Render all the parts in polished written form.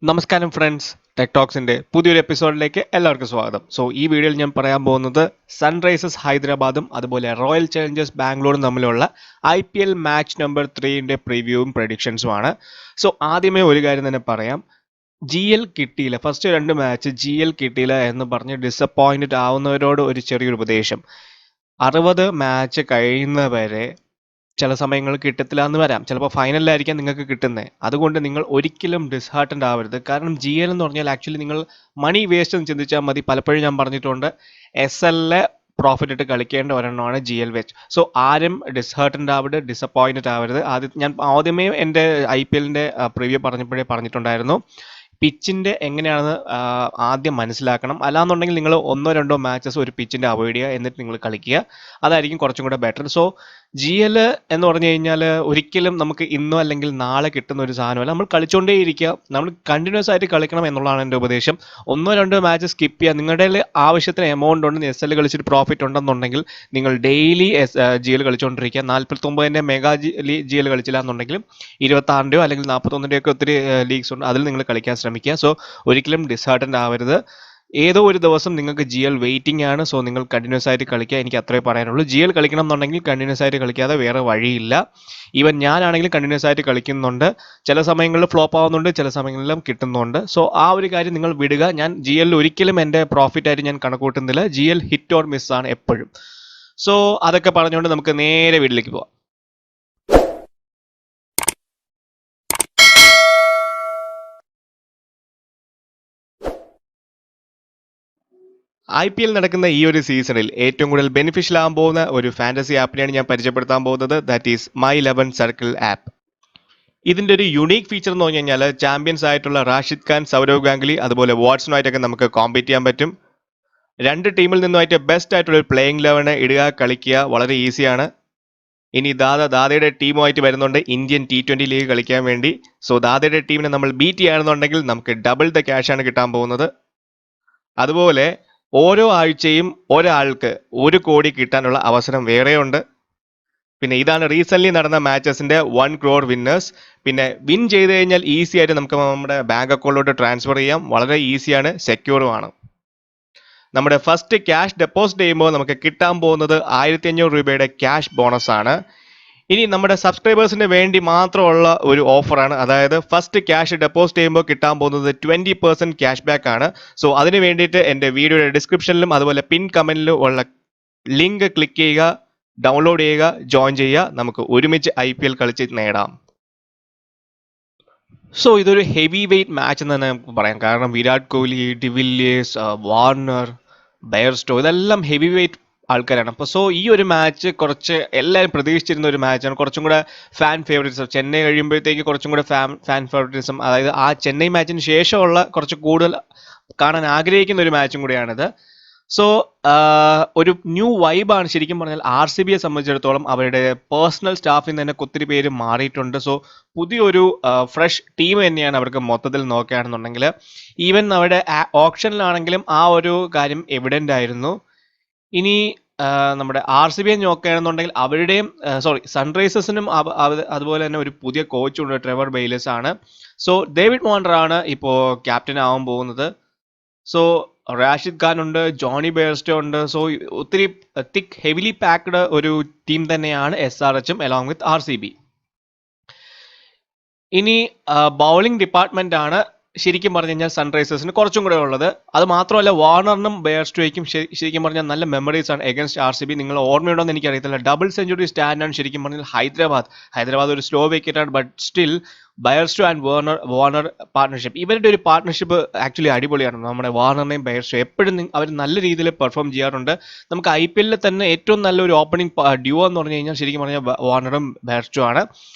നമസ്കാരം friends, tech ടോക്സിന്റെ പുതിയൊരു എപ്പിസോഡിലേക്ക് എല്ലാവർക്കും സ്വാഗതം. ഈ വീഡിയോയിൽ ഞാൻ പറയാൻ പോകുന്നത് സൺറൈസേഴ്സ് ഹൈദരാബാദും അതുപോലെ റോയൽ ചലഞ്ചേഴ്സ് ബാംഗ്ലൂരും തമ്മിലുള്ള IPL മാച്ച് നമ്പർ 3ന്റെ പ്രിവ്യൂവും പ്രഡിക്ഷൻസുമാണ്. ആദ്യമേ ഒരു കാര്യം തന്നെ പറയാം, GL കിട്ടിയില്ല, ഫസ്റ്റ് 2 മാച്ച് GL കിട്ടിയില്ല എന്ന് പറഞ്ഞ് ഡിസപ്പോയിന്റഡ് ആവുന്നവരോട് ഒരു ചെറിയൊരു ഉപദേശം. 60 മാച്ച് കഴിയുന്നവരെ ചില സമയങ്ങളിൽ കിട്ടത്തില്ല എന്ന് വരാം, ചിലപ്പോൾ ഫൈനലിലായിരിക്കാം നിങ്ങൾക്ക് കിട്ടുന്നത്. അതുകൊണ്ട് നിങ്ങൾ ഒരിക്കലും ഡിസ്ഹാർട്ടൻഡ് ആവരുത്. കാരണം GL എന്ന് പറഞ്ഞാൽ ആക്ച്വലി നിങ്ങൾ മണി വേസ്റ്റ് എന്ന് ചിന്തിച്ചാൽ മതി. പലപ്പോഴും ഞാൻ പറഞ്ഞിട്ടുണ്ട്, SL പ്രോഫിറ്റ് ഇട്ട് കളിക്കേണ്ട ഒരെണ്ണമാണ് GL വെച്ച്. ആരും ഡിസ്ഹാർട്ടൻഡ് ആവരുത്, ഡിസപ്പോയിന്റഡ് ആവരുത്. ഞാൻ ആദ്യമേ എൻ്റെ IPLന്റെ പ്രിവ്യൂ പറഞ്ഞപ്പോഴേ പറഞ്ഞിട്ടുണ്ടായിരുന്നു, പിച്ചിൻ്റെ എങ്ങനെയാണെന്ന് ആദ്യം മനസ്സിലാക്കണം. അല്ലാന്നുണ്ടെങ്കിൽ നിങ്ങൾ 1-2 മാച്ചസ് ഒരു പിച്ചിൻ്റെ അവോയ്ഡ് ചെയ്യുക, എന്നിട്ട് നിങ്ങൾ കളിക്കുക. അതായിരിക്കും കുറച്ചും കൂടെ ബെറ്റർ. GL എന്ന് പറഞ്ഞു കഴിഞ്ഞാൽ ഒരിക്കലും നമുക്ക് ഇന്നോ അല്ലെങ്കിൽ നാളെ കിട്ടുന്ന ഒരു സാധനമല്ല. നമ്മൾ കളിച്ചുകൊണ്ടേയിരിക്കുക, നമ്മൾ കണ്ടിന്യൂസ് ആയിട്ട് കളിക്കണം എന്നുള്ളതാണ് എൻ്റെ ഉപദേശം. 1-2 മാച്ച് സ്കിപ്പ് ചെയ്യുക. നിങ്ങളുടെ ആവശ്യത്തിന് എമൗണ്ട് ഉണ്ട്, SL കളിച്ചിട്ട് പ്രോഫിറ്റ് ഉണ്ടെന്നുണ്ടെങ്കിൽ നിങ്ങൾ ഡെയിലി GL കളിച്ചുകൊണ്ടിരിക്കുക. 49ൻ്റെ മെഗാ GL കളിച്ചില്ല എന്നുണ്ടെങ്കിലും 26ൻ്റെയോ അല്ലെങ്കിൽ 41ൻ്റെയോ ഒക്കെ ഒത്തിരി ലീഗ്സ് ഉണ്ട്, അതിൽ നിങ്ങൾ കളിക്കാൻ ശ്രമിക്കുക. ഒരിക്കലും ഡിസ്ഹാർട്ടൻഡ് ആവരുത്. ഏതോ ഒരു ദിവസം നിങ്ങൾക്ക് GL വെയിറ്റിംഗ് ആണ്. നിങ്ങൾ കണ്ടിന്യൂസ് ആയിട്ട് കളിക്കുക, എനിക്ക് അത്രേ പറയാനുള്ളൂ. GL കളിക്കണം എന്നുണ്ടെങ്കിൽ കണ്ടിന്യൂസ് ആയിട്ട് കളിക്കാതെ വേറെ വഴിയില്ല. ഈവൻ ഞാനാണെങ്കിലും കണ്ടിന്യൂസ് ആയിട്ട് കളിക്കുന്നുണ്ട്. ചില സമയങ്ങളിൽ ഫ്ലോപ്പ് ആവുന്നുണ്ട്, ചില സമയങ്ങളിലും കിട്ടുന്നുണ്ട്. ആ ഒരു കാര്യം നിങ്ങൾ വിടുക. ഞാൻ GL ഒരിക്കലും എൻ്റെ പ്രോഫിറ്റ് ആയിട്ട് ഞാൻ കണക്കൂട്ടുന്നില്ല. GL ഹിറ്റ് ഓർ മിസ് ആണ് എപ്പോഴും. അതൊക്കെ പറഞ്ഞുകൊണ്ട് നമുക്ക് നേരെ വീട്ടിലേക്ക് പോവാം. IPL നടക്കുന്ന ഈ ഒരു സീസണിൽ ഏറ്റവും കൂടുതൽ ബെനിഫിഷ്യൽ ആകാൻ പോകുന്ന ഒരു ഫാന്റസി ആപ്പിനെയാണ് ഞാൻ പരിചയപ്പെടുത്താൻ പോകുന്നത്. That is My 11 Circle app. ഇതിൻ്റെ ഒരു യുണീക്ക് ഫീച്ചർ എന്ന് പറഞ്ഞു കഴിഞ്ഞാൽ, ചാമ്പ്യൻസ് ആയിട്ടുള്ള റാഷിദ് ഖാൻ, സൗരവ് ഗാംഗുലി അതുപോലെ വാട്സണുമായിട്ടൊക്കെ നമുക്ക് കോമ്പീറ്റ് ചെയ്യാൻ പറ്റും. 2 ടീമിൽ നിന്നുമായിട്ട് ബെസ്റ്റ് ആയിട്ടുള്ള ഒരു പ്ലേയിങ് 11 ഇടുക, കളിക്കുക, വളരെ ഈസിയാണ്. ഇനി ദാദയുടെ ടീമുമായിട്ട് വരുന്നുണ്ട് ഇന്ത്യൻ T20 ലീഗ് കളിക്കാൻ വേണ്ടി. ദാദയുടെ ടീമിനെ നമ്മൾ ബീറ്റ് ചെയ്യുകയാണെന്നുണ്ടെങ്കിൽ നമുക്ക് ഡബിൾ ദ ക്യാഷാണ് കിട്ടാൻ പോകുന്നത്. അതുപോലെ ഓരോ ആഴ്ചയും ഒരാൾക്ക് 1 കോടി കിട്ടാനുള്ള അവസരം വേറെയുണ്ട്. പിന്നെ ഇതാണ് റീസെന്റ് നടന്ന മാച്ചസിന്റെ 1 crore വിന്നേഴ്സ്. പിന്നെ വിൻ ചെയ്ത് കഴിഞ്ഞാൽ ഈസി ആയിട്ട് നമുക്ക് നമ്മുടെ ബാങ്ക് അക്കൗണ്ടിലോട്ട് ട്രാൻസ്ഫർ ചെയ്യാം. വളരെ ഈസിയാണ്, സെക്യൂറുമാണ്. നമ്മുടെ ഫസ്റ്റ് ക്യാഷ് ഡെപ്പോസിറ്റ് ചെയ്യുമ്പോൾ നമുക്ക് കിട്ടാൻ പോകുന്നത് 1500 രൂപയുടെ ക്യാഷ് ബോണസ് ആണ്. ഇനി നമ്മുടെ സബ്സ്ക്രൈബേഴ്സിന് വേണ്ടി മാത്രമുള്ള ഒരു ഓഫറാണ്. അതായത് ഫസ്റ്റ് ക്യാഷ് ഡെപ്പോസിറ്റ് ചെയ്യുമ്പോൾ കിട്ടാൻ പോകുന്നത് 20% ക്യാഷ് ബാക്ക് ആണ്. അതിന് വേണ്ടിയിട്ട് എൻ്റെ വീഡിയോയുടെ ഡിസ്ക്രിപ്ഷനിലും അതുപോലെ പിൻ കമന്റിലും ഉള്ള ലിങ്ക് ക്ലിക്ക് ചെയ്യുക, ഡൗൺലോഡ് ചെയ്യുക, ജോയിൻ ചെയ്യുക. നമുക്ക് ഒരുമിച്ച് IPL കളിച്ച് നേടാം. ഇതൊരു ഹെവി വെയിറ്റ് മാച്ച് എന്ന് തന്നെ നമുക്ക് പറയാം. കാരണം Virat Kohli, de Villiers, Warner, Bairstow ഇതെല്ലാം ഹെവി വെയിറ്റ് ആൾക്കാരാണ്. ഈ ഒരു മാച്ച് കുറച്ച് എല്ലാവരും പ്രതീക്ഷിച്ചിരുന്ന ഒരു മാച്ചാണ്. കുറച്ചും കൂടെ ഫാൻ ഫേവറേറ്റിസം, ചെന്നൈ കഴിയുമ്പോഴത്തേക്ക് കുറച്ചും കൂടെ ഫാൻ ഫേവറേറ്റിസം, അതായത് ആ ചെന്നൈ മാച്ചിന് ശേഷമുള്ള കുറച്ച് കൂടുതൽ കാണാൻ ആഗ്രഹിക്കുന്ന ഒരു മാച്ചും കൂടിയാണിത്. ഒരു ന്യൂ വൈബാണ് ശരിക്കും പറഞ്ഞാൽ. RCBയെ സംബന്ധിച്ചിടത്തോളം അവരുടെ പേഴ്സണൽ സ്റ്റാഫിൽ നിന്ന് തന്നെ ഒത്തിരി പേര് മാറിയിട്ടുണ്ട്. പുതിയൊരു ഫ്രഷ് ടീം തന്നെയാണ് അവർക്ക് മൊത്തത്തിൽ നോക്കുകയാണെന്നുണ്ടെങ്കിൽ. ഈവൻ അവരുടെ ഓപ്ഷനിലാണെങ്കിലും ആ ഒരു കാര്യം എവിഡൻ്റ് ആയിരുന്നു. ഇനി നമ്മുടെ RCBയെ നോക്കുകയാണെന്നുണ്ടെങ്കിൽ അവരുടെയും സൺറൈസേഴ്സിനും അതുപോലെ തന്നെ ഒരു പുതിയ കോച്ചുണ്ട്, ട്രെവർ ബെയിലിസ് ആണ്. ഡേവിഡ് വാർണർ ആണ് ഇപ്പോൾ ക്യാപ്റ്റൻ ആവാൻ പോകുന്നത്. റാഷിദ് ഖാൻ ഉണ്ട്, ജോണി ബെയർസ്റ്റോ ഉണ്ട്. ഒത്തിരി തിക്ക് ഹെവിലി പാക്ഡ് ഒരു ടീം തന്നെയാണ് SRHും അലോങ് വിത്ത് RCB. ഇനി ബൗളിംഗ് ഡിപ്പാർട്ട്മെന്റ് ആണ് ശരിക്കും പറഞ്ഞു കഴിഞ്ഞാൽ സൺറൈസേഴ്സിന് കുറച്ചും കൂടെ ഉള്ളത്. അത് മാത്രമല്ല, വാർണറിനും ബെയർസ്റ്റോയ്ക്കും ശരിക്കും പറഞ്ഞാൽ നല്ല മെമ്മറീസ് ആണ് എഗൻസ്റ്റ് RCB. നിങ്ങൾ ഓർമ്മയുണ്ടോ എന്ന് എനിക്കറിയത്തില്ല. ഡബിൾ സെഞ്ചുറി സ്റ്റാൻഡാണ് ശരിക്കും പറഞ്ഞാൽ ഹൈദരാബാദ് ഒരു സ്ലോ വിക്കറ്റാണ്. But still Bairstow and Warner partnership, ഇവരുടെ ഒരു പാർട്ണർഷിപ്പ് ആക്ച്വലി അടിപൊളിയാണ്. നമ്മുടെ വാർണറിനെയും ബെയർസ്റ്റോ എപ്പോഴും അവർ നല്ല രീതിയിൽ പെർഫോം ചെയ്യാറുണ്ട്. നമുക്ക് IPL തന്നെ ഏറ്റവും നല്ലൊരു ഓപ്പണിംഗ് ഡ്യുവോ എന്ന് പറഞ്ഞു കഴിഞ്ഞാൽ ശരിക്കും പറഞ്ഞാൽ വാർണറും ബെയർസ്റ്റോ ആണ്.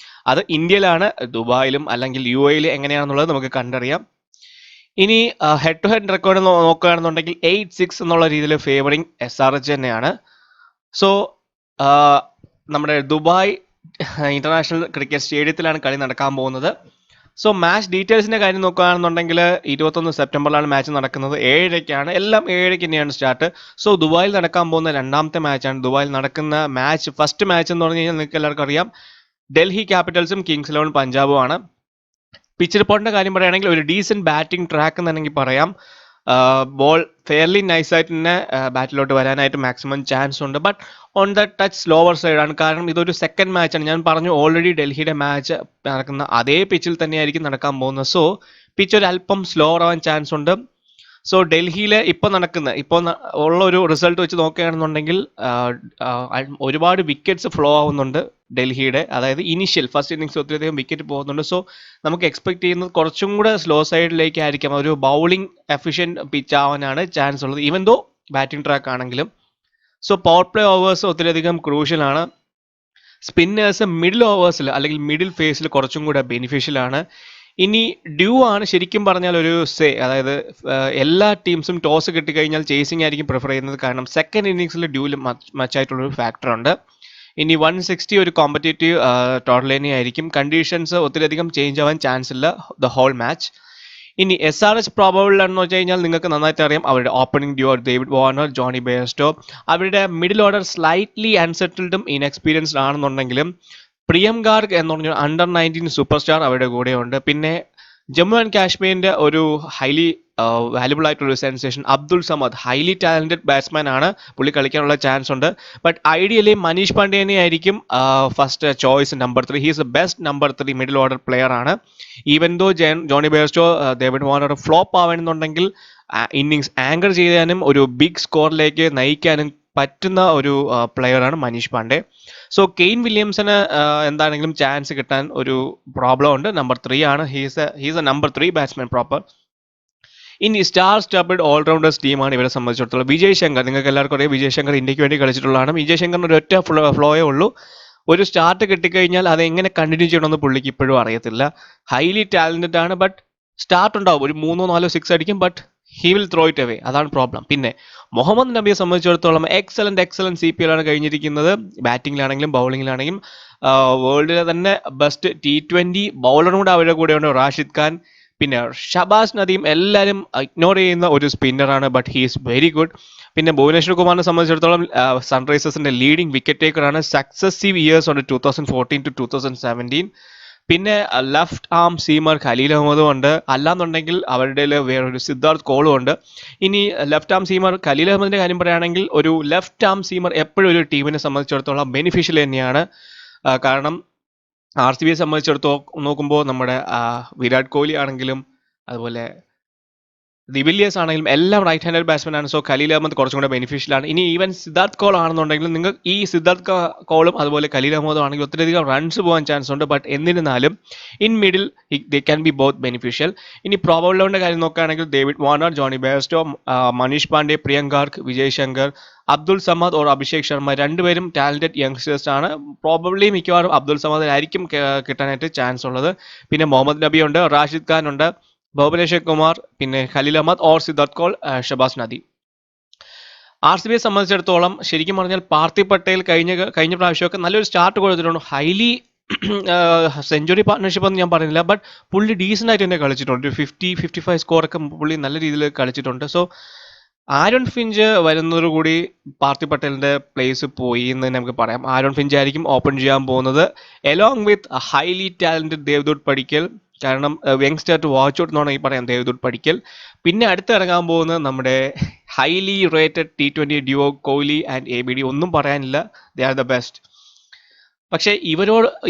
അത് ഇന്ത്യയിലാണ്, ദുബായിലും അല്ലെങ്കിൽ UAE എങ്ങനെയാണെന്നുള്ളത് നമുക്ക് കണ്ടറിയാം. ഇനി ഹെഡ് ടു ഹെഡ് റെക്കോർഡ് നോക്കുകയാണെന്നുണ്ടെങ്കിൽ 8-6 എന്നുള്ള രീതിയിൽ ഫേവറിങ് SRH തന്നെയാണ്. നമ്മുടെ ദുബായ് ഇന്റർനാഷണൽ ക്രിക്കറ്റ് സ്റ്റേഡിയത്തിലാണ് കളി നടക്കാൻ പോകുന്നത്. മാച്ച് ഡീറ്റെയിൽസിന്റെ കാര്യം നോക്കുകയാണെന്നുണ്ടെങ്കിൽ 21 സെപ്റ്റംബറിലാണ് മാച്ച് നടക്കുന്നത്. 7:00-ക്കാണ്, എല്ലാം 7:00-ക്ക് തന്നെയാണ് സ്റ്റാർട്ട്. ദുബായിൽ നടക്കാൻ പോകുന്ന 2ാമത്തെ മാച്ചാണ്. ദുബായിൽ നടക്കുന്ന മാച്ച്, ഫസ്റ്റ് മാച്ച് എന്ന് പറഞ്ഞു കഴിഞ്ഞാൽ നിങ്ങൾക്ക് എല്ലാവർക്കും അറിയാം, ഡൽഹി ക്യാപിറ്റൽസും കിങ്സ് 11 പഞ്ചാബും ആണ്. പിച്ച് റിപ്പോർട്ടിൻ്റെ കാര്യം പറയുകയാണെങ്കിൽ ഒരു ഡീസൻറ്റ് ബാറ്റിംഗ് ട്രാക്ക് എന്ന് വേണമെങ്കിൽ പറയാം. ബോൾ ഫെയർലി നൈസായിട്ട് തന്നെ ബാറ്റിലോട്ട് വരാനായിട്ട് മാക്സിമം ചാൻസ് ഉണ്ട്. But on the touch slower സൈഡാണ്. കാരണം ഇതൊരു സെക്കൻഡ് മാച്ചാണ്. ഞാൻ പറഞ്ഞു ഓൾറെഡി ഡൽഹിയുടെ മാച്ച് നടക്കുന്ന അതേ പിച്ചിൽ തന്നെയായിരിക്കും നടക്കാൻ പോകുന്നത്. സോ പിച്ച് ഒരു അല്പം സ്ലോവർ ആവാൻ ചാൻസ് ഉണ്ട്. സോ ഡൽഹിയിൽ ഇപ്പോൾ ഉള്ള ഒരു റിസൾട്ട് വെച്ച് നോക്കുകയാണെന്നുണ്ടെങ്കിൽ ഒരുപാട് വിക്കറ്റ്സ് ഫ്ലോ ആവുന്നുണ്ട് ഡൽഹിയുടെ. അതായത് ഇനിഷ്യൽ ഫസ്റ്റ് ഇന്നിങ്സ് ഒത്തിരിയധികം വിക്കറ്റ് പോകുന്നുണ്ട്. സോ നമുക്ക് എക്സ്പെക്ട് ചെയ്യുന്നത് കുറച്ചും കൂടെ സ്ലോ സൈഡിലേക്കായിരിക്കും. ഒരു ബൗളിംഗ് എഫിഷ്യൻറ്റ് പിച്ച് ആവാനാണ് ചാൻസ് ഉള്ളത്, ഈവൻ ദോ ബാറ്റിംഗ് ട്രാക്ക് ആണെങ്കിലും. സോ പവർ പ്ലേ ഓവേഴ്സ് ഒത്തിരിയധികം ക്രൂഷ്യലാണ്. സ്പിന്നേഴ്സ് മിഡിൽ ഓവേഴ്സിൽ അല്ലെങ്കിൽ മിഡിൽ ഫേസിൽ കുറച്ചും കൂടെ ബെനിഫിഷ്യലാണ്. ഇനി ഡ്യൂ ആണ് ശരിക്കും പറഞ്ഞാൽ ഒരു അതായത് എല്ലാ ടീംസും ടോസ് കിട്ടിക്കഴിഞ്ഞാൽ ചേസിങ് ആയിരിക്കും പ്രിഫർ ചെയ്യുന്നത്. കാരണം സെക്കൻഡ് ഇന്നിങ്സിൽ ഡ്യൂവിൽ മച്ചായിട്ടുള്ളൊരു ഫാക്ടറുണ്ട്. ഇനി 160 ഒരു കോമ്പറ്റേറ്റീവ് ടോട്ടൽ ആയിരിക്കും. കണ്ടീഷൻസ് ഒത്തിരിയധികം ചേഞ്ച് ആവാൻ ചാൻസ് ഇല്ല ദ ഹോൾ മാച്ച്. ഇനി SRH പ്രോബബിൾ ആണെന്ന് വെച്ച് കഴിഞ്ഞാൽ നിങ്ങൾക്ക് നന്നായിട്ട് അറിയാം. അവരുടെ opening due David Warner, Jonny Bairstow. അവരുടെ മിഡിൽ ഓർഡർ സ്ലൈറ്റ്ലി അൺസെറ്റിൽഡും ഇൻഎക്സ്പീരിയൻസ്ഡ് ആണെന്നുണ്ടെങ്കിലും പ്രിയം ഗാർഗ് എന്ന് പറഞ്ഞ അണ്ടർ 19 സൂപ്പർ സ്റ്റാർ അവരുടെ കൂടെയുണ്ട്. പിന്നെ ജമ്മു ആൻഡ് കാശ്മീരിൻ്റെ ഒരു ഹൈലി വാല്യുബിൾ ആയിട്ടുള്ളൊരു sensation Abdul Samad, highly talented batsman ആണ്. പുള്ളി കളിക്കാനുള്ള ചാൻസ് ഉണ്ട്. ബട്ട് ഐഡിയലി മനീഷ് പാണ്ഡ്യനെ ആയിരിക്കും first choice number 3. He's a best number 3 middle order player ആണ്. Even though Jonny Bairstow, David Warner flop ആവണമെന്നുണ്ടെങ്കിൽ ഇന്നിങ്സ് ആങ്കർ ചെയ്യാനും ഒരു ബിഗ് സ്കോറിലേക്ക് നയിക്കാനും പറ്റുന്ന ഒരു പ്ലെയറാണ് മനീഷ് പാണ്ഡെ. സോ കെയ്ൻ വില്യംസന് എന്താണെങ്കിലും ചാൻസ് കിട്ടാൻ ഒരു പ്രോബ്ലം ഉണ്ട്. നമ്പർ 3 ആണ്. He's a number 3 batsman proper. ഇനി സ്റ്റാർ സ്റ്റബിൾഡ് ഓൾറൗണ്ടേഴ്സ് ടീമാണ് ഇവരെ സംബന്ധിച്ചിടത്തോളം. വിജയ് ശങ്കർ, നിങ്ങൾക്ക് എല്ലാവർക്കും അറിയാം വിജയ് ശങ്കർ ഇന്ത്യക്ക് വേണ്ടി കളിച്ചിട്ടുള്ളതാണ്. വിജയ് ശങ്കറിന് ഒരു ഒറ്റ ഫ്ലോയേ ഉള്ളൂ. ഒരു സ്റ്റാർട്ട് കിട്ടിക്കഴിഞ്ഞാൽ അത് എങ്ങനെ കണ്ടിന്യൂ ചെയ്യണമെന്ന് പുള്ളിക്ക് ഇപ്പോഴും അറിയത്തില്ല. ഹൈലി ടാലൻറ്റഡ് ആണ്. ബട്ട് സ്റ്റാർട്ട് ഉണ്ടാവും, ഒരു 3-4 6 അടിക്കും. But he will throw it away, അതാണ് പ്രോബ്ലം. പിന്നെ മുഹമ്മദ് നബിയെ സംബന്ധിച്ചിടത്തോളം എക്സലന്റ് CPL ആണ് കഴിഞ്ഞിരിക്കുന്നത്. ബാറ്റിങ്ങിലാണെങ്കിലും ബൗളിങ്ങിലാണെങ്കിലും വേൾഡിലെ തന്നെ ബെസ്റ്റ് T20 ബൗളറും കൂടെ അവരുടെ കൂടെയുണ്ട്, റാഷിദ് ഖാൻ. പിന്നെ ഷബാസ് നദീം എല്ലാവരും ഇഗ്നോർ ചെയ്യുന്ന ഒരു സ്പിന്നറാണ്. But he is very good. പിന്നെ ഭുവനേശ്വർ കുമാറിനെ സംബന്ധിച്ചിടത്തോളം സൺറൈസേഴ്സിന്റെ ലീഡിംഗ് വിക്കറ്റ് ടേക്കറാണ്. സക്സസീവ് ഇയേഴ്സ് ഉണ്ട് 2014 to 2017. പിന്നെ ലെഫ്റ്റ് ആം സീമർ ഖലീൽ അഹമ്മദും ഉണ്ട്. അല്ലാന്നുണ്ടെങ്കിൽ അവരുടെ വേറൊരു സിദ്ധാർത്ഥ് കോളും ഉണ്ട്. ഇനി ലെഫ്റ്റ് ആം സീമർ ഖലീൽ അഹമ്മദിന്റെ കാര്യം പറയുകയാണെങ്കിൽ ഒരു ലെഫ്റ്റ് ആം സീമർ എപ്പോഴും ഒരു ടീമിനെ സംബന്ധിച്ചിടത്തോളം ബെനിഫിഷ്യൽ തന്നെയാണ്. കാരണം RCBയെ സംബന്ധിച്ചിടത്തോളം നോക്കുമ്പോൾ നമ്മുടെ വിരാട് കോഹ്ലി ആണെങ്കിലും അതുപോലെ ദിവില്ലിയേഴ്സ് ആണെങ്കിലും എല്ലാം റൈറ്റ് ഹാൻഡഡ് ബാറ്റ്സ്മാൻ ആണ്. സോ ഖലീൽ അഹമ്മദ് കുറച്ചും കൂടെ ബെനിഫിഷ്യൽ ആണ്. ഇനി ഈവൻ സിദ്ധാർത്ഥ് കോൾ ആണെന്നുണ്ടെങ്കിലും നിങ്ങൾ ഈ സിദ്ധാർത്ഥ് കോളും അതുപോലെ ഖലീൽ അഹമ്മദും ആണെങ്കിൽ ഒത്തിരിയധികം റൺസ് പോകാൻ ചാൻസ് ഉണ്ട്. ബട്ട് എന്നിരുന്നാലും in middle they can be both beneficial. ഇനി പ്രോബബിളിന്റെ കാര്യം നോക്കുകയാണെങ്കിൽ David Warner, Jonny Bairstow, Manish Pandey, Priyam Garg, Vijay Shankar, Abdul Samad or Abhishek Sharma രണ്ടുപേരും ടാലന്റഡ് യങ്സ്റ്റേഴ്സ് ആണ്. പ്രോബബ്ലി മിക്കവാറും അബ്ദുൾ സമദിനായിരിക്കും കിട്ടാനായിട്ട് ചാൻസ് ഉള്ളത്. പിന്നെ മുഹമ്മദ് നബി ഉണ്ട്, റാഷിദ് ഖാൻ ഉണ്ട്, ഭുവനേശ്വർ കുമാർ, പിന്നെ ഖലീൽ അഹമ്മദ് ഓർ സിദ്ധാർത്ഥ് കോൾ, ഷബാസ് നദി. RCBയെ സംബന്ധിച്ചിടത്തോളം ശരിക്കും പറഞ്ഞാൽ പാർത്ഥിവ് പട്ടേൽ കഴിഞ്ഞ പ്രാവശ്യമൊക്കെ നല്ലൊരു സ്റ്റാർട്ട് കൊടുത്തിട്ടുണ്ട്. ഹൈലി സെഞ്ചുറി പാർട്ട്ണർഷിപ്പ് ഒന്നും ഞാൻ പറയുന്നില്ല. ബട്ട് പുള്ളി ഡീസൻ്റ് ആയിട്ട് തന്നെ കളിച്ചിട്ടുണ്ട്. 50-55 സ്കോറൊക്കെ പുള്ളി നല്ല രീതിയിൽ കളിച്ചിട്ടുണ്ട്. സോ ആരോൺ ഫിഞ്ച് വരുന്നതോടുകൂടി പാർത്ഥിവ് പട്ടേലിന്റെ പ്ലേസ് പോയി എന്ന് നമുക്ക് പറയാം. ആരോൺ ഫിഞ്ച് ആയിരിക്കും ഓപ്പൺ ചെയ്യാൻ പോകുന്നത് എലോങ് വിത്ത് ഹൈലി ടാലന്റഡ് ദേവ്ദൂത് പടിക്കൽ. കാരണം യങ്സ്റ്റർ ടു വാച്ച് ഔട്ട് എന്നാണ് ഈ പറയാം ദേവ്ദൂത് പടിക്കൽ. പിന്നെ അടുത്ത് ഇറങ്ങാൻ പോകുന്നത് നമ്മുടെ highly rated T20 duo Kohli and ABD. ഒന്നും പറയാനില്ല, ദേ ആർ ദ ബെസ്റ്റ്. പക്ഷേ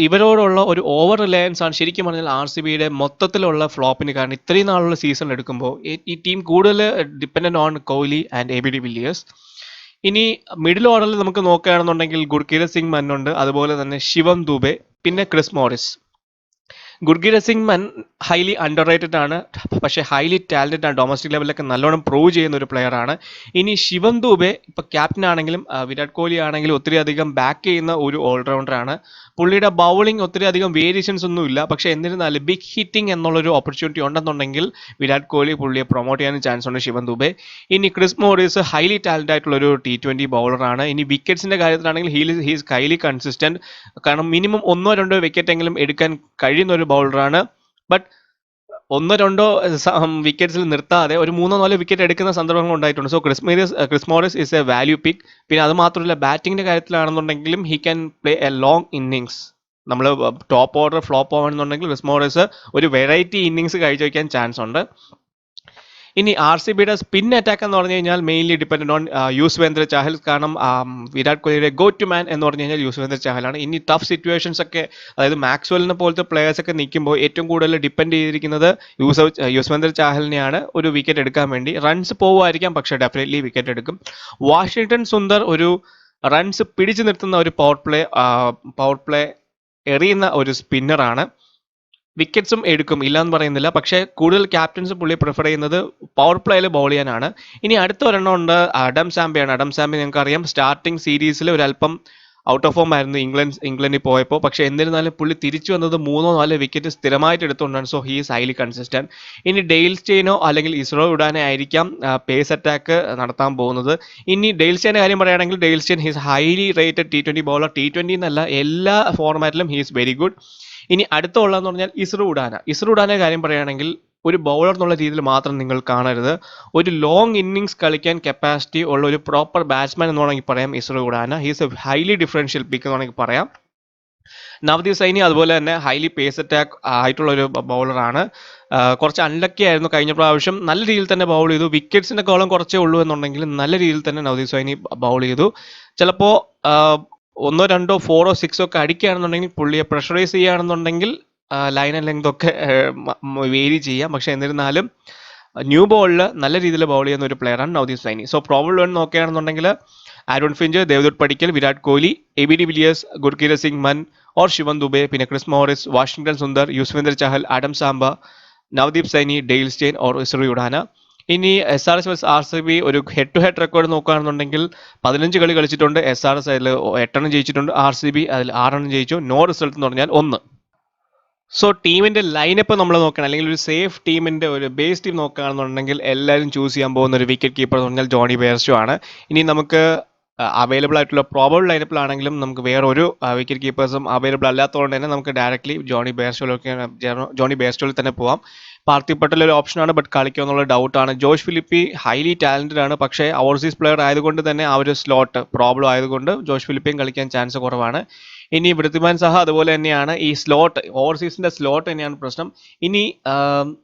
ഇവരോടുള്ള ഒരു ഓവർ റിലയൻസ് ആണ് ശരിക്കും പറഞ്ഞാൽ RCBയുടെ മൊത്തത്തിലുള്ള ഫ്ലോപ്പിന് കാരണം. ഇത്രയും നാളുള്ള സീസൺ എടുക്കുമ്പോൾ ഈ ടീം കൂടുതൽ dependent on Kohli and ABD Villiers. ഇനി മിഡിൽ ഓർഡറിൽ നമുക്ക് നോക്കുകയാണെന്നുണ്ടെങ്കിൽ ഗുർകീരത് സിംഗ് മന്നുണ്ട്, അതുപോലെ തന്നെ ശിവം ദുബെ, പിന്നെ ക്രിസ് മോറിസ്. ഗുർകീരത് സിംഗ് മൻ ഹൈലി അണ്ടർ റേറ്റഡ് ആണ്, പക്ഷേ ഹൈലി ടാലന്റഡ് ആണ്. ഡൊമസ്റ്റിക് ലെവലിലൊക്കെ നല്ലോണം പ്രൂവ് ചെയ്യുന്ന ഒരു പ്ലെയർ ആണ്. ഇനി ശിവം ദുബെ ഇപ്പോൾ ക്യാപ്റ്റൻ ആണെങ്കിലും വിരാട് കോഹ്ലി ആണെങ്കിലും ഒത്തിരി അധികം ബാക്ക് ചെയ്യുന്ന ഒരു ഓൾറൗണ്ടർ ആണ്. പുള്ളിയുടെ ബൗളിംഗ് ഒത്തിരി അധികം വേരിയേഷൻസ് ഒന്നും ഇല്ല. പക്ഷേ എന്നിരുന്നാലും ബിഗ് ഹിറ്റിംഗ് എന്നുള്ളൊരു ഓപ്പർച്യൂണിറ്റി ഉണ്ടെന്നുണ്ടെങ്കിൽ വിരാട് കോഹ്ലി പുള്ളിയെ പ്രൊമോട്ട് ചെയ്യാനും ചാൻസ് ഉണ്ട് ശിവം ദുബെ. ഇനി ക്രിസ് മോറിസ് ഹൈലി ടാലന്റഡ് ആയിട്ടുള്ളൊരു T20 ബൗളറാണ്. ഇനി വിക്കറ്റ്സിന്റെ കാര്യത്തിലാണെങ്കിൽ ഹീസ് ഹൈലി കൺസിസ്റ്റന്റ്. കാരണം മിനിമം 1-2 വിക്കറ്റ് എങ്കിലും എടുക്കാൻ കഴിയുന്ന ഒരു ബൗളറാണ്. ബട്ട് 1-2 വിക്കറ്റ്സിൽ നിർത്താതെ ഒരു 3-4 വിക്കറ്റ് എടുക്കുന്ന സന്ദർഭങ്ങൾ ഉണ്ടായിട്ടുണ്ട്. So Chris Morris is a value pick. പിന്നെ അത് മാത്രമല്ല ബാറ്റിംഗിന്റെ കാര്യത്തിലാണെന്നുണ്ടെങ്കിലും he can play a long innings. നമ്മൾ ടോപ്പ് ഓർഡർ ഫ്ലോപ്പ് ആവണമെന്നുണ്ടെങ്കിൽ ക്രിസ് മോറിസ് ഒരു വെറൈറ്റി ഇന്നിങ്സ് കാഴ്ച വയ്ക്കാൻ ചാൻസ് ഉണ്ട്. ഇനി ആർ സി ബിയുടെ സ്പിൻ അറ്റാക്ക് എന്ന് പറഞ്ഞു കഴിഞ്ഞാൽ mainly depend on Yuzvendra Chahal. കാരണം വിരാട് കോഹ്ലിയുടെ ഗോ ടു മാൻ എന്ന് പറഞ്ഞു കഴിഞ്ഞാൽ യുസ്വേന്ദ്ര ചാഹലാണ്. ഇനി ടഫ് സിറ്റുവേഷൻസ് ഒക്കെ, അതായത് മാക്സ്വെലിനെ പോലത്തെ പ്ലേയേഴ്സ് ഒക്കെ നിൽക്കുമ്പോൾ ഏറ്റവും കൂടുതൽ ഡിപ്പെൻഡ് ചെയ്തിരിക്കുന്നത് യുസ്വേന്ദ്ര ചാഹലിനെയാണ് ഒരു വിക്കറ്റ് എടുക്കാൻ വേണ്ടി. റൺസ് പോവുമായിരിക്കാം, പക്ഷേ ഡെഫിനറ്റ്ലി വിക്കറ്റ് എടുക്കും. വാഷിംഗ്ടൺ സുന്ദർ ഒരു റൺസ് പിടിച്ചു നിർത്തുന്ന ഒരു പവർ പ്ലേ എറിയുന്ന ഒരു സ്പിന്നറാണ്. വിക്കറ്റ്സും എടുക്കും, ഇല്ലാന്ന് പറയുന്നില്ല. പക്ഷേ കൂടുതൽ ക്യാപ്റ്റൻസ് പുള്ളി പ്രിഫർ ചെയ്യുന്നത് പവർ പ്ലേയിൽ ബൗൾ ചെയ്യാനാണ്. ഇനി അടുത്ത ഒരെണ്ണം ഉണ്ട്, അഡം സാംബയാണ്. അഡം സാംബെ നിങ്ങൾക്കറിയാം, സ്റ്റാർട്ടിംഗ് സീരീസിൽ ഒരല്പം ഔട്ട് ഓഫ് ഫോം ആയിരുന്നു ഇംഗ്ലണ്ടിൽ പോയപ്പോൾ. പക്ഷേ എന്നിരുന്നാലും പുള്ളി തിരിച്ചു വന്നത് 3-4 വിക്കറ്റ് സ്ഥിരമായിട്ട് എടുത്തുകൊണ്ടാണ്. So he is highly consistent. ഇനി ഡെയിൽ സ്റ്റെയിനോ അല്ലെങ്കിൽ ഇസ്രോ ഉഡാനെ ആയിരിക്കാം പേസ് അറ്റാക്ക് നടത്താൻ പോകുന്നത്. ഇനി ഡെയിൽ സ്റ്റെയിൻ്റെ കാര്യം പറയുകയാണെങ്കിൽ Dale stain he's highly rated T20 bowler. T20 എന്നല്ല, എല്ലാ ഫോർമാറ്റിലും ഹീ ഈസ് വെരി ഗുഡ്. ഇനി അടുത്ത ഉള്ളതെന്ന് പറഞ്ഞാൽ ഇസ്രോ ഉഡാന കാര്യം പറയുകയാണെങ്കിൽ ഒരു ബൗളർ എന്നുള്ള രീതിയിൽ മാത്രം നിങ്ങൾ കാണരുത്. ഒരു ലോങ് ഇന്നിങ്സ് കളിക്കാൻ കപ്പാസിറ്റി ഉള്ള ഒരു പ്രോപ്പർ ബാറ്റ്സ്മാൻ എന്ന് വേണമെങ്കിൽ പറയാം Isuru Udana. He's a highly differential pick എന്ന് വേണമെങ്കിൽ പറയാം. നവദീപ് സൈനി അതുപോലെ തന്നെ ഹൈലി പേസ് അറ്റാക്ക് ആയിട്ടുള്ള ഒരു ബൗളറാണ്. കുറച്ച് അൺലക്കി ആയിരുന്നു കഴിഞ്ഞ പ്രാവശ്യം. നല്ല രീതിയിൽ തന്നെ ബൗൾ ചെയ്തു. വിക്കറ്റ്സിന്റെ കോളം കുറച്ചേ ഉള്ളൂ എന്നുണ്ടെങ്കിൽ നല്ല രീതിയിൽ തന്നെ നവദീപ് സൈനി ബൗൾ ചെയ്തു. ചിലപ്പോൾ 1, 2, 4, 6 ഒക്കെ അടിക്കുകയാണെന്നുണ്ടെങ്കിൽ പുള്ളിയെ പ്രഷറൈസ് ചെയ്യുകയാണെന്നുണ്ടെങ്കിൽ ലൈൻ ആൻഡ് ലെങ്ത് ഒക്കെ വേരി ചെയ്യാം. പക്ഷെ എന്നിരുന്നാലും ന്യൂ ബോളിൽ നല്ല രീതിയിൽ ബൗൾ ചെയ്യുന്ന ഒരു പ്ലെയറാണ് Navdeep Saini. So probable one നോക്കുകയാണെന്നുണ്ടെങ്കിൽ Aaron Finch, Devdutt Padikkal, Virat Kohli, AB de Villiers, Gurkeerat Singh Mann or Shivam Dube, പിന്നെ Chris Morris, Washington Sundar, Yuzvendra Chahal, Adam Zampa, Navdeep Saini, Dale Steyn or Isuru Udana. ഇനി SRH vs RCB ഒരു ഹെഡ് ടു ഹെഡ് റെക്കോർഡ് നോക്കുകയാണെന്നുണ്ടെങ്കിൽ 15 കളി കളിച്ചിട്ടുണ്ട്. SRH അതിൽ 8 ജയിച്ചിട്ടുണ്ട്. RCB അതിൽ 6 ജയിച്ചു. നോ റിസൾട്ട് എന്ന് പറഞ്ഞാൽ 1. സോ ടീമിന്റെ ലൈനപ്പ് നമ്മൾ നോക്കണം, അല്ലെങ്കിൽ ഒരു സേഫ് ടീമിന്റെ ഒരു ബേസ് ടീം നോക്കുകയാണെന്നുണ്ടെങ്കിൽ എല്ലാവരും ചൂസ് ചെയ്യാൻ പോകുന്ന ഒരു വിക്കറ്റ് കീപ്പർ എന്ന് പറഞ്ഞാൽ ജോണി ബെയർസ്റ്റോ ആണ്. ഇനി നമുക്ക് അവൈലബിൾ ആയിട്ടുള്ള പ്രോബബിൾ ലൈനപ്പിലാണെങ്കിലും നമുക്ക് വേറെ ഒരു വിക്കറ്റ് കീപ്പേഴ്സും അവൈലബിൾ അല്ലാത്തതുകൊണ്ട് തന്നെ നമുക്ക് ഡയറക്റ്റ്ലി ജോണി ബെയർസ്റ്റോയിൽ തന്നെ പോവാം. പാർത്ഥിവ് പട്ടേൽ ഒരു ഓപ്ഷനാണ്, ബട്ട് കളിക്കുക എന്നുള്ള ഡൗട്ടാണ്. ജോഷ് ഫിലിപ്പി ഹൈലി ടാലന്റഡ് ആണ്, പക്ഷേ ഓവർസീസ് പ്ലെയർ ആയതുകൊണ്ട് തന്നെ ആ ഒരു സ്ലോട്ട് പ്രോബ്ലം ആയതുകൊണ്ട് ജോഷ് ഫിലിപ്പിയും കളിക്കാൻ ചാൻസ് കുറവാണ്. ഇനി വൃദ്ധിമാൻ സഹ അതുപോലെ തന്നെയാണ്. ഈ സ്ലോട്ട്, ഓവർസീസിന്റെ സ്ലോട്ട് തന്നെയാണ് പ്രശ്നം. ഇനി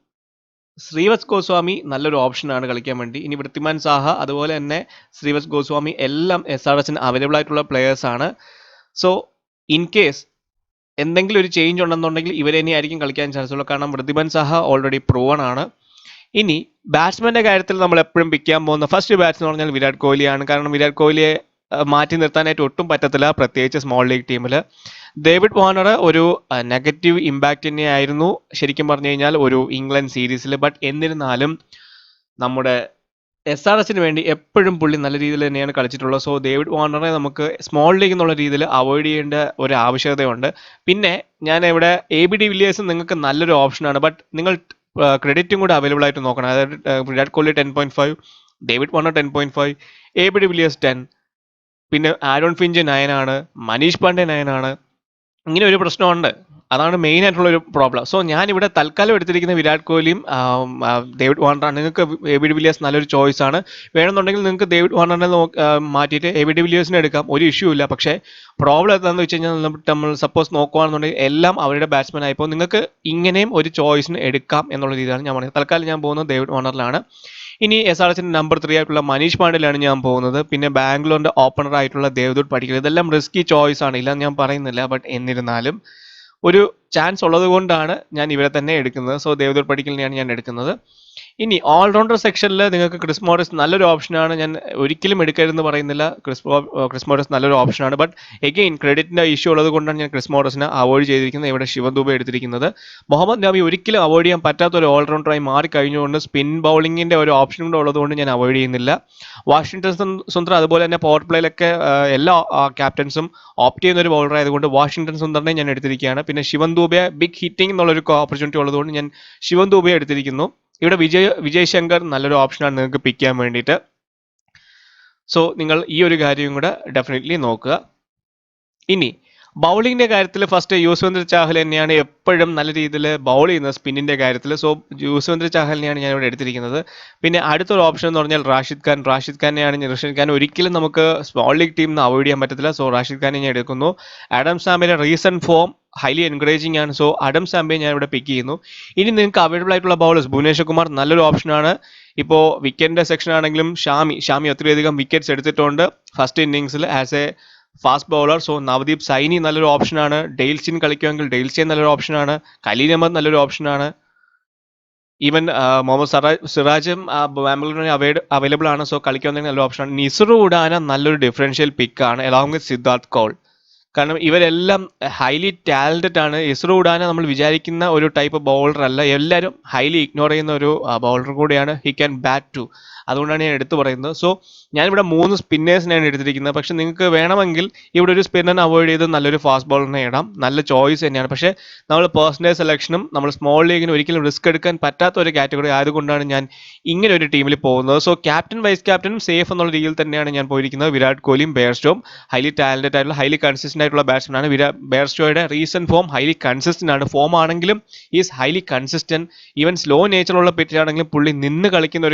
ശ്രീവത്സ് ഗോസ്വാമി നല്ലൊരു ഓപ്ഷനാണ് കളിക്കാൻ വേണ്ടി. ഇനി വൃദ്ധിമാൻ സാഹ അതുപോലെ തന്നെ ശ്രീവത്സ് ഗോസ്വാമി എല്ലാം SRHന് അവൈലബിൾ ആയിട്ടുള്ള പ്ലെയേഴ്സ് ആണ്. സോ ഇൻ കേസ് എന്തെങ്കിലും ഒരു ചേഞ്ച് ഉണ്ടെന്നുണ്ടെങ്കിൽ ഇവരെ തന്നെയായിരിക്കും കളിക്കാൻ ചാൻസ് ഉള്ളൂ. കാരണം വൃദ്ധിമാൻ സാഹ ഓൾറെഡി പ്രൂവൺ ആണ്. ഇനി ബാറ്റ്സ്മാന്റെ കാര്യത്തിൽ നമ്മൾ എപ്പോഴും പിക്ക് ചെയ്യാൻ പോകുന്ന ഫസ്റ്റ് ബാറ്റ്സ് എന്ന് പറഞ്ഞാൽ വിരാട് കോഹ്ലിയാണ്. കാരണം വിരാട് കോഹ്ലിയെ മാറ്റി നിർത്താനായിട്ട് ഒട്ടും പറ്റത്തില്ല, പ്രത്യേകിച്ച് സ്മോൾ ലീഗ് ടീമിൽ. ഡേവിഡ് വാർണർ ഒരു നെഗറ്റീവ് ഇമ്പാക്റ്റ് തന്നെയായിരുന്നു ശരിക്കും പറഞ്ഞു കഴിഞ്ഞാൽ ഒരു ഇംഗ്ലണ്ട് സീരീസിൽ. ബട്ട് എന്നിരുന്നാലും നമ്മുടെ SRHന് വേണ്ടി എപ്പോഴും പുള്ളി നല്ല രീതിയിൽ തന്നെയാണ് കളിച്ചിട്ടുള്ളത്. സോ ഡേവിഡ് വാർണറെ നമുക്ക് സ്മോൾ ലീഗ് എന്നുള്ള രീതിയിൽ അവോയ്ഡ് ചെയ്യേണ്ട ഒരു ആവശ്യകതയുണ്ട്. പിന്നെ ഞാൻ ഇവിടെ AB ഡിവിലിയേഴ്സ് നിങ്ങൾക്ക് നല്ലൊരു ഓപ്ഷനാണ്, ബട്ട് നിങ്ങൾ ക്രെഡിറ്റും കൂടെ അവൈലബിൾ ആയിട്ട് നോക്കണം. അതായത് Virat Kohli 10.5, David Warner 10.5, AB de Villiers 10, പിന്നെ ആരോൺ ഫിഞ്ച് 9 ആണ്, മനീഷ് പാണ്ഡെ 9 ആണ്. ഇങ്ങനെ ഒരു പ്രശ്നമുണ്ട്, അതാണ് മെയിൻ ആയിട്ടുള്ള ഒരു പ്രോബ്ലം. സോ ഞാൻ ഇവിടെ തൽക്കാലം എടുത്തിരിക്കുന്ന വിരാട് കോഹ്ലിയും ഡേവിഡ് വാർണറാണ്. നിങ്ങൾക്ക് AB ഡിവിലിയേഴ്സ് നല്ലൊരു ചോയ്സ് ആണ്. വേണമെന്നുണ്ടെങ്കിൽ നിങ്ങൾക്ക് ഡേവിഡ് വാർണറിനെ മാറ്റിയിട്ട് AB ഡിവിലിയേഴ്സിനെ എടുക്കാം, ഒരു ഇഷ്യൂ ഇല്ല. പക്ഷേ പ്രോബ്ലം എന്താണെന്ന് വെച്ച് കഴിഞ്ഞാൽ നമ്മൾ സപ്പോസ് നോക്കുകയാണെന്നുണ്ടെങ്കിൽ എല്ലാം അവരുടെ ബാറ്റ്സ്മാൻ ആയപ്പോൾ നിങ്ങൾക്ക് ഇങ്ങനെയും ഒരു ചോയ്സിന് എടുക്കാം എന്നുള്ള രീതിയിലാണ് ഞാൻ പറയുന്നത്. തൽക്കാലം ഞാൻ പോകുന്നത് ഡേവിഡ് വാർണറിലാണ്. ഇനി SRHന്റെ നമ്പർ 3 ആയിട്ടുള്ള മനീഷ് പാണ്ഡെയിലാണ് ഞാൻ പോകുന്നത്. പിന്നെ ബാംഗ്ലൂരിന്റെ ഓപ്പണർ ആയിട്ടുള്ള ദേവ്ദത്ത് പടിക്കൽ. ഇതെല്ലാം റിസ്കി ചോയ്സ് ആണ്, ഇല്ലാന്ന് ഞാൻ പറയുന്നില്ല. ബട്ട് എന്നിരുന്നാലും ഒരു ചാൻസ് ഉള്ളത് കൊണ്ടാണ് ഞാൻ ഇവരെ തന്നെ എടുക്കുന്നത്. സോ ദേവ്ദത്ത് പടിക്കലിനെയാണ് ഞാൻ എടുക്കുന്നത്. ഇനി ഓൾറൗണ്ടർ സെക്ഷനിൽ നിങ്ങൾക്ക് ക്രിസ് മോറിസ് നല്ലൊരു ഓപ്ഷനാണ്. ഞാൻ ഒരിക്കലും എടുക്കരുതെന്ന് പറയുന്നില്ല, ക്രിസ് മോറിസ് നല്ലൊരു ഓപ്ഷനാണ്. ബട്ട് എഗെയിൻ ക്രെഡിറ്റിന്റെ ഇഷ്യൂ ഉള്ളത് കൊണ്ടാണ് ഞാൻ ക്രിസ് മോറിസിനെ അവോയ്ഡ് ചെയ്തിരിക്കുന്നത്. ഇവിടെ ശിവൻ ദുബെ എടുത്തിരിക്കുന്നത്. മുഹമ്മദ് നബി ഒരിക്കലും അവോയ്ഡ് ചെയ്യാൻ പറ്റാത്ത ഒരു ഓൾറൗണ്ടറായി മാറിക്കഴിഞ്ഞുകൊണ്ട് സ്പിൻ ബൗളിങ്ങിന്റെ ഒരു ഓപ്ഷൻ കൂടെ ഉള്ളതുകൊണ്ട് ഞാൻ അവോയ്ഡ് ചെയ്യുന്നില്ല. വാഷിംഗ്ടൺ സുന്ദർ അതുപോലെ തന്നെ പവർ പ്ലേയിലൊക്കെ എല്ലാ ക്യാപ്റ്റൻസും ഓപ്റ്റ് ചെയ്യുന്ന ഒരു ബൗളർ ആയതുകൊണ്ട് വാഷിംഗ്ടൺ സുന്ദറിനെ ഞാൻ എടുത്തിരിക്കുകയാണ്. പിന്നെ ശിവൻ ദുബെ ബിഗ് ഹിറ്റിംഗ് എന്നുള്ളൊരു ഓപ്പർച്യൂണിറ്റി ഉള്ളതുകൊണ്ട് ഞാൻ ശിവൻ ദുബെ എടുത്തിരിക്കുന്നു. ഇവിടെ വിജയ് ശങ്കർ നല്ലൊരു ഓപ്ഷനാണ് നിങ്ങൾക്ക് പിക്ക് ചെയ്യാൻ വേണ്ടിയിട്ട്. സോ നിങ്ങൾ ഈ ഒരു കാര്യം കൂടെ ഡെഫിനറ്റ്ലി നോക്കുക. ഇനി ബൗളിങ്ങിന്റെ കാര്യത്തിൽ ഫസ്റ്റ് യുസ്വേന്ദ്ര ചാഹൽ തന്നെയാണ് എപ്പോഴും നല്ല രീതിയിൽ ബൗൾ ചെയ്യുന്നത് സ്പിന്നിന്റെ കാര്യത്തിൽ. സോ യുസ്വേന്ദ്ര ചാഹലിനെയാണ് ഞാൻ ഇവിടെ എടുത്തിരിക്കുന്നത്. പിന്നെ അടുത്തൊരു ഓപ്ഷൻ എന്ന് പറഞ്ഞാൽ റാഷിദ് ഖാൻ ഒരിക്കലും നമുക്ക് സ്മോൾ ലീഗ് ടീമിൽ നിന്ന് അവോയ്ഡ് ചെയ്യാൻ പറ്റത്തില്ല. സോ റാഷിദ് ഖാനെ ഞാൻ എടുക്കുന്നു. ആഡം സാമിന്റെ റീസെന്റ് ഫോം ഹൈലി എൻകറേജിംഗ് ആണ്. സോ ആഡം സാംബയെ ഞാൻ ഇവിടെ പിക്ക് ചെയ്യുന്നു. ഇനി നിങ്ങൾക്ക് അവൈലബിൾ ആയിട്ടുള്ള ബൗളേഴ്സ് ഭുവനേശ്വർ കുമാർ നല്ലൊരു ഓപ്ഷനാണ്. ഇപ്പോൾ വിക്കറ്റിന്റെ സെക്ഷൻ ആണെങ്കിലും ഷാമി ഒത്തിരിയധികം വിക്കറ്റ്സ് എടുത്തിട്ടുണ്ട് ഫസ്റ്റ് ഇന്നിങ്സിൽ as a fast bowler. So Navdeep Saini നല്ലൊരു ഓപ്ഷനാണ്. ഡെയിൽസിൻ കളിക്കുമെങ്കിൽ ഡെയിൽസിൻ നല്ലൊരു ഓപ്ഷനാണ്. ഖലീൽ അഹമ്മദ് നല്ലൊരു ഓപ്ഷനാണ്. ഈവൻ മുഹമ്മദ് സിറാജും ബാംഗ്ലൂരിന് അവൈലബിൾ ആണ്. സോ കളിക്കുമെങ്കിൽ നല്ലൊരു ഓപ്ഷനാണ്. നിസ്രു ഉഡാന നല്ലൊരു ഡിഫറൻഷ്യൽ പിക്കാണ് അലോങ് വിത്ത് സിദ്ധാർത്ഥ് കൗൾ. കാരണം ഇവരെല്ലാം ഹൈലി ടാലന്റഡ് ആണ്. ഇസ്രോ ഉഡാന നമ്മൾ വിചാരിക്കുന്ന ഒരു ടൈപ്പ് ബൗളർ അല്ല. എല്ലാവരും ഹൈലി ഇഗ്നോർ ചെയ്യുന്ന ഒരു ബൗളർ കൂടിയാണ്. He can bat too. അതുകൊണ്ടാണ് ഞാൻ എടുത്തു പറയുന്നത്. സോ ഞാനിവിടെ 3 സ്പിന്നേഴ്സിനെയാണ് എടുത്തിരിക്കുന്നത്. പക്ഷെ നിങ്ങൾക്ക് വേണമെങ്കിൽ ഇവിടെ ഒരു സ്പിന്നറിനെ അവോയ്ഡ് ചെയ്ത് നല്ലൊരു ഫാസ്റ്റ് ബോളറിനെ ഇടാം. നല്ല ചോയ്സ് തന്നെയാണ്. പക്ഷേ നമ്മൾ പേഴ്സണൽ സെലക്ഷനും നമ്മൾ സ്മോൾ ലീഗിന് ഒരിക്കലും റിസ്ക് എടുക്കാൻ പറ്റാത്ത ഒരു കാറ്റഗറി ആയതുകൊണ്ടാണ് ഞാൻ ഇങ്ങനെ ഒരു ടീമിൽ പോകുന്നത്. സോ ക്യാപ്റ്റൻ വൈസ് ക്യാപ്റ്റനും സേഫ് എന്നുള്ള രീതിയിൽ തന്നെയാണ് ഞാൻ പോയിരിക്കുന്നത്. വിരാട് കോഹ്ലിയും ബെയർസ്റ്റോയും ഹൈലി ടാലന്റഡ് ആയിട്ടുള്ള ഹൈലി കൺസിസ്റ്റന്റ് ആയിട്ടുള്ള ബാറ്റ്സ്മാൻ ആണ്. ബെയർസ്റ്റോയുടെ റീസെന്റ് ഫോം ഹൈലി കൺസിസ്റ്റന്റ് ആണ്. ഫോം ആണെങ്കിലും is highly consistent. Even slow നേച്ചറുള്ള പിച്ചാണെങ്കിലും പുള്ളി നിന്ന് കളിക്കുന്ന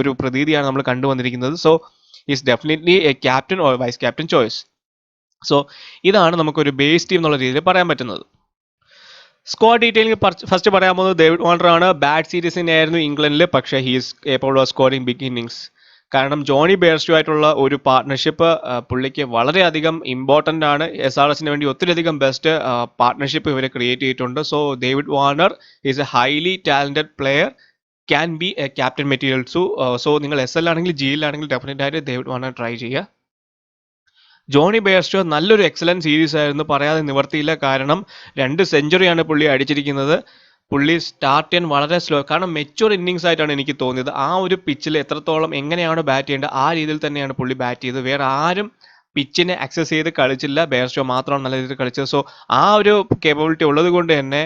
ഒരു പ്രതീതിയാണ് നമ്മൾ കണ്ടുവന്നിരിക്കുന്നത്. So is definitely a captain or vice captain choice. So ഇതാണ് നമുക്കൊരു ബേസ് ടീം എന്നുള്ള രീതിയിൽ പറയാൻ പറ്റുന്നത്. സ്ക്വാഡ് ഡീറ്റെയിലിംഗ് ഫസ്റ്റ് പറയാൻ പോകുന്നത് ഡേവിഡ് വാർണർ ആണ്. ബാഡ് സീരീസിനായിരുന്നു ഇംഗ്ലണ്ടിൽ. പക്ഷേ he's capable of scoring big innings. കാരണം ജോണി ബെയർസ്റ്റോ ആയിട്ടുള്ള ഒരു പാർട്ട്ണർഷിപ്പ് പുള്ളിക്ക് വളരെയധികം ഇമ്പോർട്ടൻ്റ് ആണ്. SRSന് വേണ്ടി ഒത്തിരിയധികം ബെസ്റ്റ് പാർട്ട്ണർഷിപ്പ് ഇവരെ ക്രിയേറ്റ് ചെയ്തിട്ടുണ്ട്. So David Warner is A highly talented player, can be A captain material. So നിങ്ങൾ SL ആണെങ്കിൽ GL ആണെങ്കിൽ ഡെഫിനറ്റ് ആയിട്ട് ഡേവിഡ് വാർണർ ട്രൈ ചെയ്യുക. ജോണി ബെയർസ്റ്റോ നല്ലൊരു എക്സലന്റ് സീരീസ് ആയിരുന്നു, പറയാതെ നിവർത്തിയില്ല. കാരണം 2 സെഞ്ചുറിയാണ് പുള്ളി അടിച്ചിരിക്കുന്നത്. പുള്ളി സ്റ്റാർട്ട് ചെയ്യാൻ വളരെ സ്ലോ, കാരണം മെച്യൂർ ഇന്നിങ്സ് ആയിട്ടാണ് എനിക്ക് തോന്നിയത്. ആ ഒരു പിച്ചിൽ എത്രത്തോളം എങ്ങനെയാണ് ബാറ്റ് ചെയ്യേണ്ടത് ആ രീതിയിൽ തന്നെയാണ് പുള്ളി ബാറ്റ് ചെയ്തത്. വേറെ ആരും പിച്ചിനെ ആക്സസ് ചെയ്ത് കളിച്ചില്ല, ബെയർസ്റ്റോ മാത്രമാണ് നല്ല രീതിയിൽ കളിച്ചത്. സോ ആ ഒരു കേപ്പബിലിറ്റി ഉള്ളത് കൊണ്ട് തന്നെ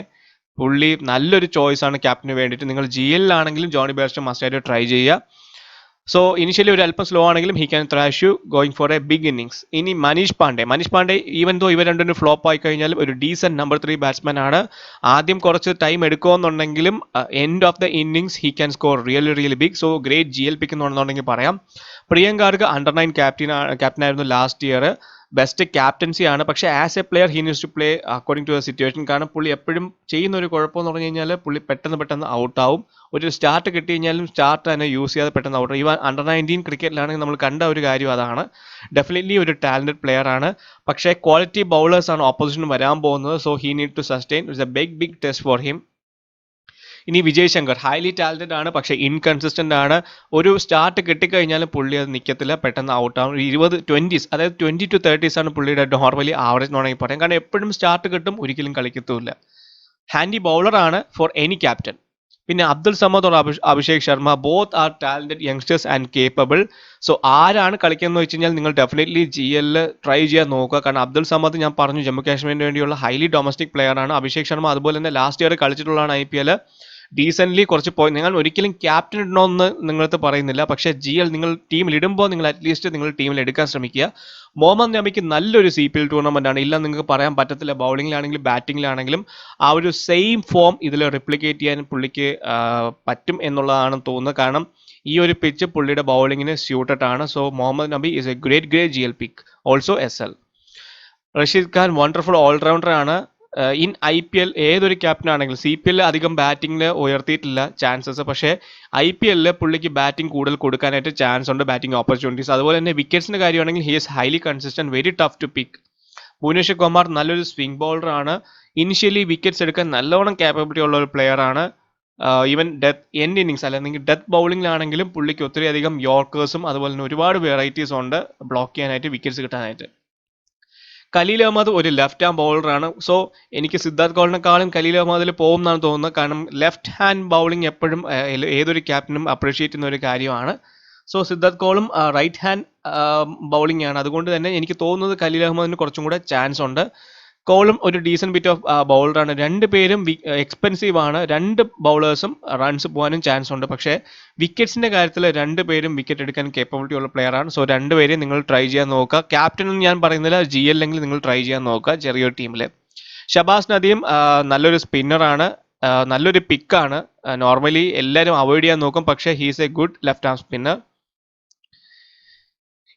പുള്ളി നല്ലൊരു ചോയ്സ് ആണ് ക്യാപ്റ്റന് വേണ്ടിയിട്ട്. നിങ്ങൾ GL ആണെങ്കിലും ജോണി ബെയർസ്റ്റോ മസ്റ്റായിട്ട് ട്രൈ ചെയ്യുക. സോ ഇനിഷ്യലി ഒരു അല്പം സ്ലോ ആണെങ്കിലും he can thrash you going for a big innings. ഇനി മനീഷ് പാണ്ഡെ ഈവൻ ദോ ഇവർ രണ്ടും ഫ്ലോപ്പ് ആയി കഴിഞ്ഞാലും ഒരു ഡീസന്റ് നമ്പർ 3 ബാറ്റ്സ്മാൻ ആണ്. ആദ്യം കുറച്ച് ടൈം എടുക്കുമെന്നുണ്ടെങ്കിലും end of the innings he can score really big. So great GL pick എന്നുണ്ടെങ്കിൽ പറയാം. പ്രിയങ്കാർക്ക് അണ്ടർ-9 ക്യാപ്റ്റൻ ആയിരുന്നു ലാസ്റ്റ് ഇയർ. ബെസ്റ്റ് ക്യാപ്റ്റൻസി ആണ്. പക്ഷേ as a player he needs to play according to the situation. കാരണം പുള്ളി എപ്പോഴും ചെയ്യുന്ന ഒരു കുഴപ്പമെന്ന് പറഞ്ഞു കഴിഞ്ഞാൽ പുള്ളി പെട്ടെന്ന് ഔട്ടാവും. ഒരു സ്റ്റാർട്ട് കിട്ടി കഴിഞ്ഞാലും സ്റ്റാർട്ട് തന്നെ യൂസ് ചെയ്യാതെ പെട്ടെന്ന് ഔട്ട്. ഈവൻ അണ്ടർ-19 ക്രിക്കറ്റിലാണെങ്കിൽ നമ്മൾ കണ്ട ഒരു കാര്യം അതാണ്. ഡെഫിനറ്റ്ലി ഒരു ടാലന്റഡ് പ്ലെയർ ആണ്. പക്ഷേ ക്വാളിറ്റി ബൗളേഴ്സ് ആണ് ഓപ്പോസിഷൻ വരാൻ പോകുന്നത്. So he need to sustain. It's a big test for him. ഇനി വിജയ് ശങ്കർ ഹൈലി ടാലന്റഡ് ആണ്, പക്ഷേ ഇൻകൺസിസ്റ്റന്റ് ആണ്. ഒരു സ്റ്റാർട്ട് കിട്ടിക്കഴിഞ്ഞാലും പുള്ളി അത് നിൽക്കത്തില്ല, പെട്ടെന്ന് ഔട്ടാവും. 20s അതായത് 20 to 30s ആണ് പുള്ളിയുടെ നോർമലി ആവറേജ് എന്നാണെങ്കിൽ പറയാം. കാരണം എപ്പോഴും സ്റ്റാർട്ട് കിട്ടും, ഒരിക്കലും കളിക്കത്തുമില്ല. ഹാൻഡി ബൗളർ ആണ് ഫോർ എനി ക്യാപ്റ്റൻ. പിന്നെ Abdul Samad or Abhishek Sharma, both are talented youngsters and capable. So ആരാണ് കളിക്കുന്നത് വെച്ച് കഴിഞ്ഞാൽ നിങ്ങൾ ഡെഫിനറ്റ്ലി GL ട്രൈ ചെയ്യാൻ നോക്കുക. കാരണം അബ്ദുൽ സമദ് ഞാൻ പറഞ്ഞു ജമ്മു കാശ്മീരിന് വേണ്ടിയുള്ള ഹൈലി ഡൊമസ്റ്റിക് പ്ലെയർ ആണ്. അഭിഷേക് ശർമ്മ അതുപോലെ തന്നെ ലാസ്റ്റ് ഇയർ കളിച്ചിട്ടുള്ളതാണ് IPL. ഡീസൻ്റ്ലി കുറച്ച് പോയി. നിങ്ങൾ ഒരിക്കലും ക്യാപ്റ്റൻ ഇടണമെന്ന് നിങ്ങളടുത്ത് പറയുന്നില്ല, പക്ഷേ GL നിങ്ങൾ ടീമിൽ ഇടുമ്പോൾ നിങ്ങൾ അറ്റ്ലീസ്റ്റ് നിങ്ങൾ ടീമിൽ എടുക്കാൻ ശ്രമിക്കുക. മുഹമ്മദ് നബിക്ക് നല്ലൊരു CPL ടൂർണമെന്റ് ആണ്, ഇല്ല നിങ്ങൾക്ക് പറയാൻ പറ്റത്തില്ല. ബൗളിങ്ങിലാണെങ്കിലും ബാറ്റിങ്ങിലാണെങ്കിലും ആ ഒരു സെയിം ഫോം ഇതിൽ റിപ്ലിക്കേറ്റ് ചെയ്യാൻ പുള്ളിക്ക് പറ്റും എന്നുള്ളതാണ് തോന്നുന്നത്. കാരണം ഈ ഒരു പിച്ച് പുള്ളിയുടെ ബൗളിങ്ങിന് സ്യൂട്ടഡ് ആണ്. So Mohammad Nabi is a great GL pick. Also SL. Rashid Khan wonderful allrounder ആണ്. ഇൻ IPL ഏതൊരു ക്യാപ്റ്റൻ ആണെങ്കിലും CPL അധികം ബാറ്റിംഗിൽ ഉയർത്തിയിട്ടില്ല ചാൻസസ്, പക്ഷേ IPL പുള്ളിക്ക് ബാറ്റിംഗ് കൂടുതൽ കൊടുക്കാനായിട്ട് ചാൻസ് ഉണ്ട്, ബാറ്റിംഗ് ഓപ്പർച്യൂണിറ്റീസ്. അതുപോലെ തന്നെ വിക്കറ്റ്സിന്റെ കാര്യമാണെങ്കിൽ he is highly consistent, very tough to pick. Bhuvneshwar Kumar നല്ലൊരു സ്വിംഗ് ബൗളർ ആണ്. ഇനിഷ്യലി വിക്കറ്റ്സ് എടുക്കാൻ നല്ലോണം ക്യാപ്പബിലിറ്റി ഉള്ള ഒരു പ്ലെയർ ആണ്. ഈവൻ എൻഡ് ഇന്നിങ്സ് അല്ലെങ്കിൽ ഡെത്ത് ബൗളിംഗിലാണെങ്കിലും പുള്ളിക്ക് ഒത്തിരിയധികം യോർക്കേഴ്സും അതുപോലെ തന്നെ ഒരുപാട് വെറൈറ്റീസ് ഉണ്ട് ബ്ലോക്ക് ചെയ്യാനായിട്ട്, വിക്കറ്റ്സ് കിട്ടാനായിട്ട്. ഖലീൽ അഹമ്മദ് ഒരു ലെഫ്റ്റ് ഹാൻഡ് ബൗളറാണ്. സോ എനിക്ക് സിദ്ധാർത്ഥ് കൗളിനെക്കാളും ഖലീൽ അഹമ്മദിൽ പോകും എന്നാണ് തോന്നുന്നത്. കാരണം ലെഫ്റ്റ് ഹാൻഡ് ബൗളിംഗ് എപ്പോഴും ഏതൊരു ക്യാപ്റ്റനും അപ്രീഷിയേറ്റ് ചെയ്യുന്ന ഒരു കാര്യമാണ്. സോ സിദ്ധാർത്ഥ് കൗളും റൈറ്റ് ഹാൻഡ് ബൗളിംഗ് ആണ്. അതുകൊണ്ട് തന്നെ എനിക്ക് തോന്നുന്നത് ഖലീൽ അഹമ്മദിന് കുറച്ചും കൂടെ ചാൻസ് ഉണ്ട്. കോളും ഒരു ഡീസൻറ്റ് ബിറ്റ് ഓഫ് ബൗളറാണ്. രണ്ടുപേരും എക്സ്പെൻസീവ് ആണ്. രണ്ട് ബൗളേഴ്സും റൺസ് പോകാനും ചാൻസ് ഉണ്ട്. പക്ഷേ വിക്കറ്റ്സിൻ്റെ കാര്യത്തിൽ രണ്ടുപേരും വിക്കറ്റ് എടുക്കാൻ കേപ്പബിലിറ്റി ഉള്ള പ്ലെയറാണ്. സോ രണ്ടുപേരെയും നിങ്ങൾ ട്രൈ ചെയ്യാൻ നോക്കുക. ക്യാപ്റ്റൻ എന്ന് ഞാൻ പറയുന്നില്ല, അല്ലെങ്കിൽ നിങ്ങൾ ട്രൈ ചെയ്യാൻ നോക്കുക ചെറിയൊരു ടീമിൽ. ഷബാസ് നദീം നല്ലൊരു സ്പിന്നറാണ്, നല്ലൊരു പിക്കാണ്. നോർമലി എല്ലാവരും അവോയ്ഡ് ചെയ്യാൻ നോക്കും, പക്ഷേ he's A good left arm spinner.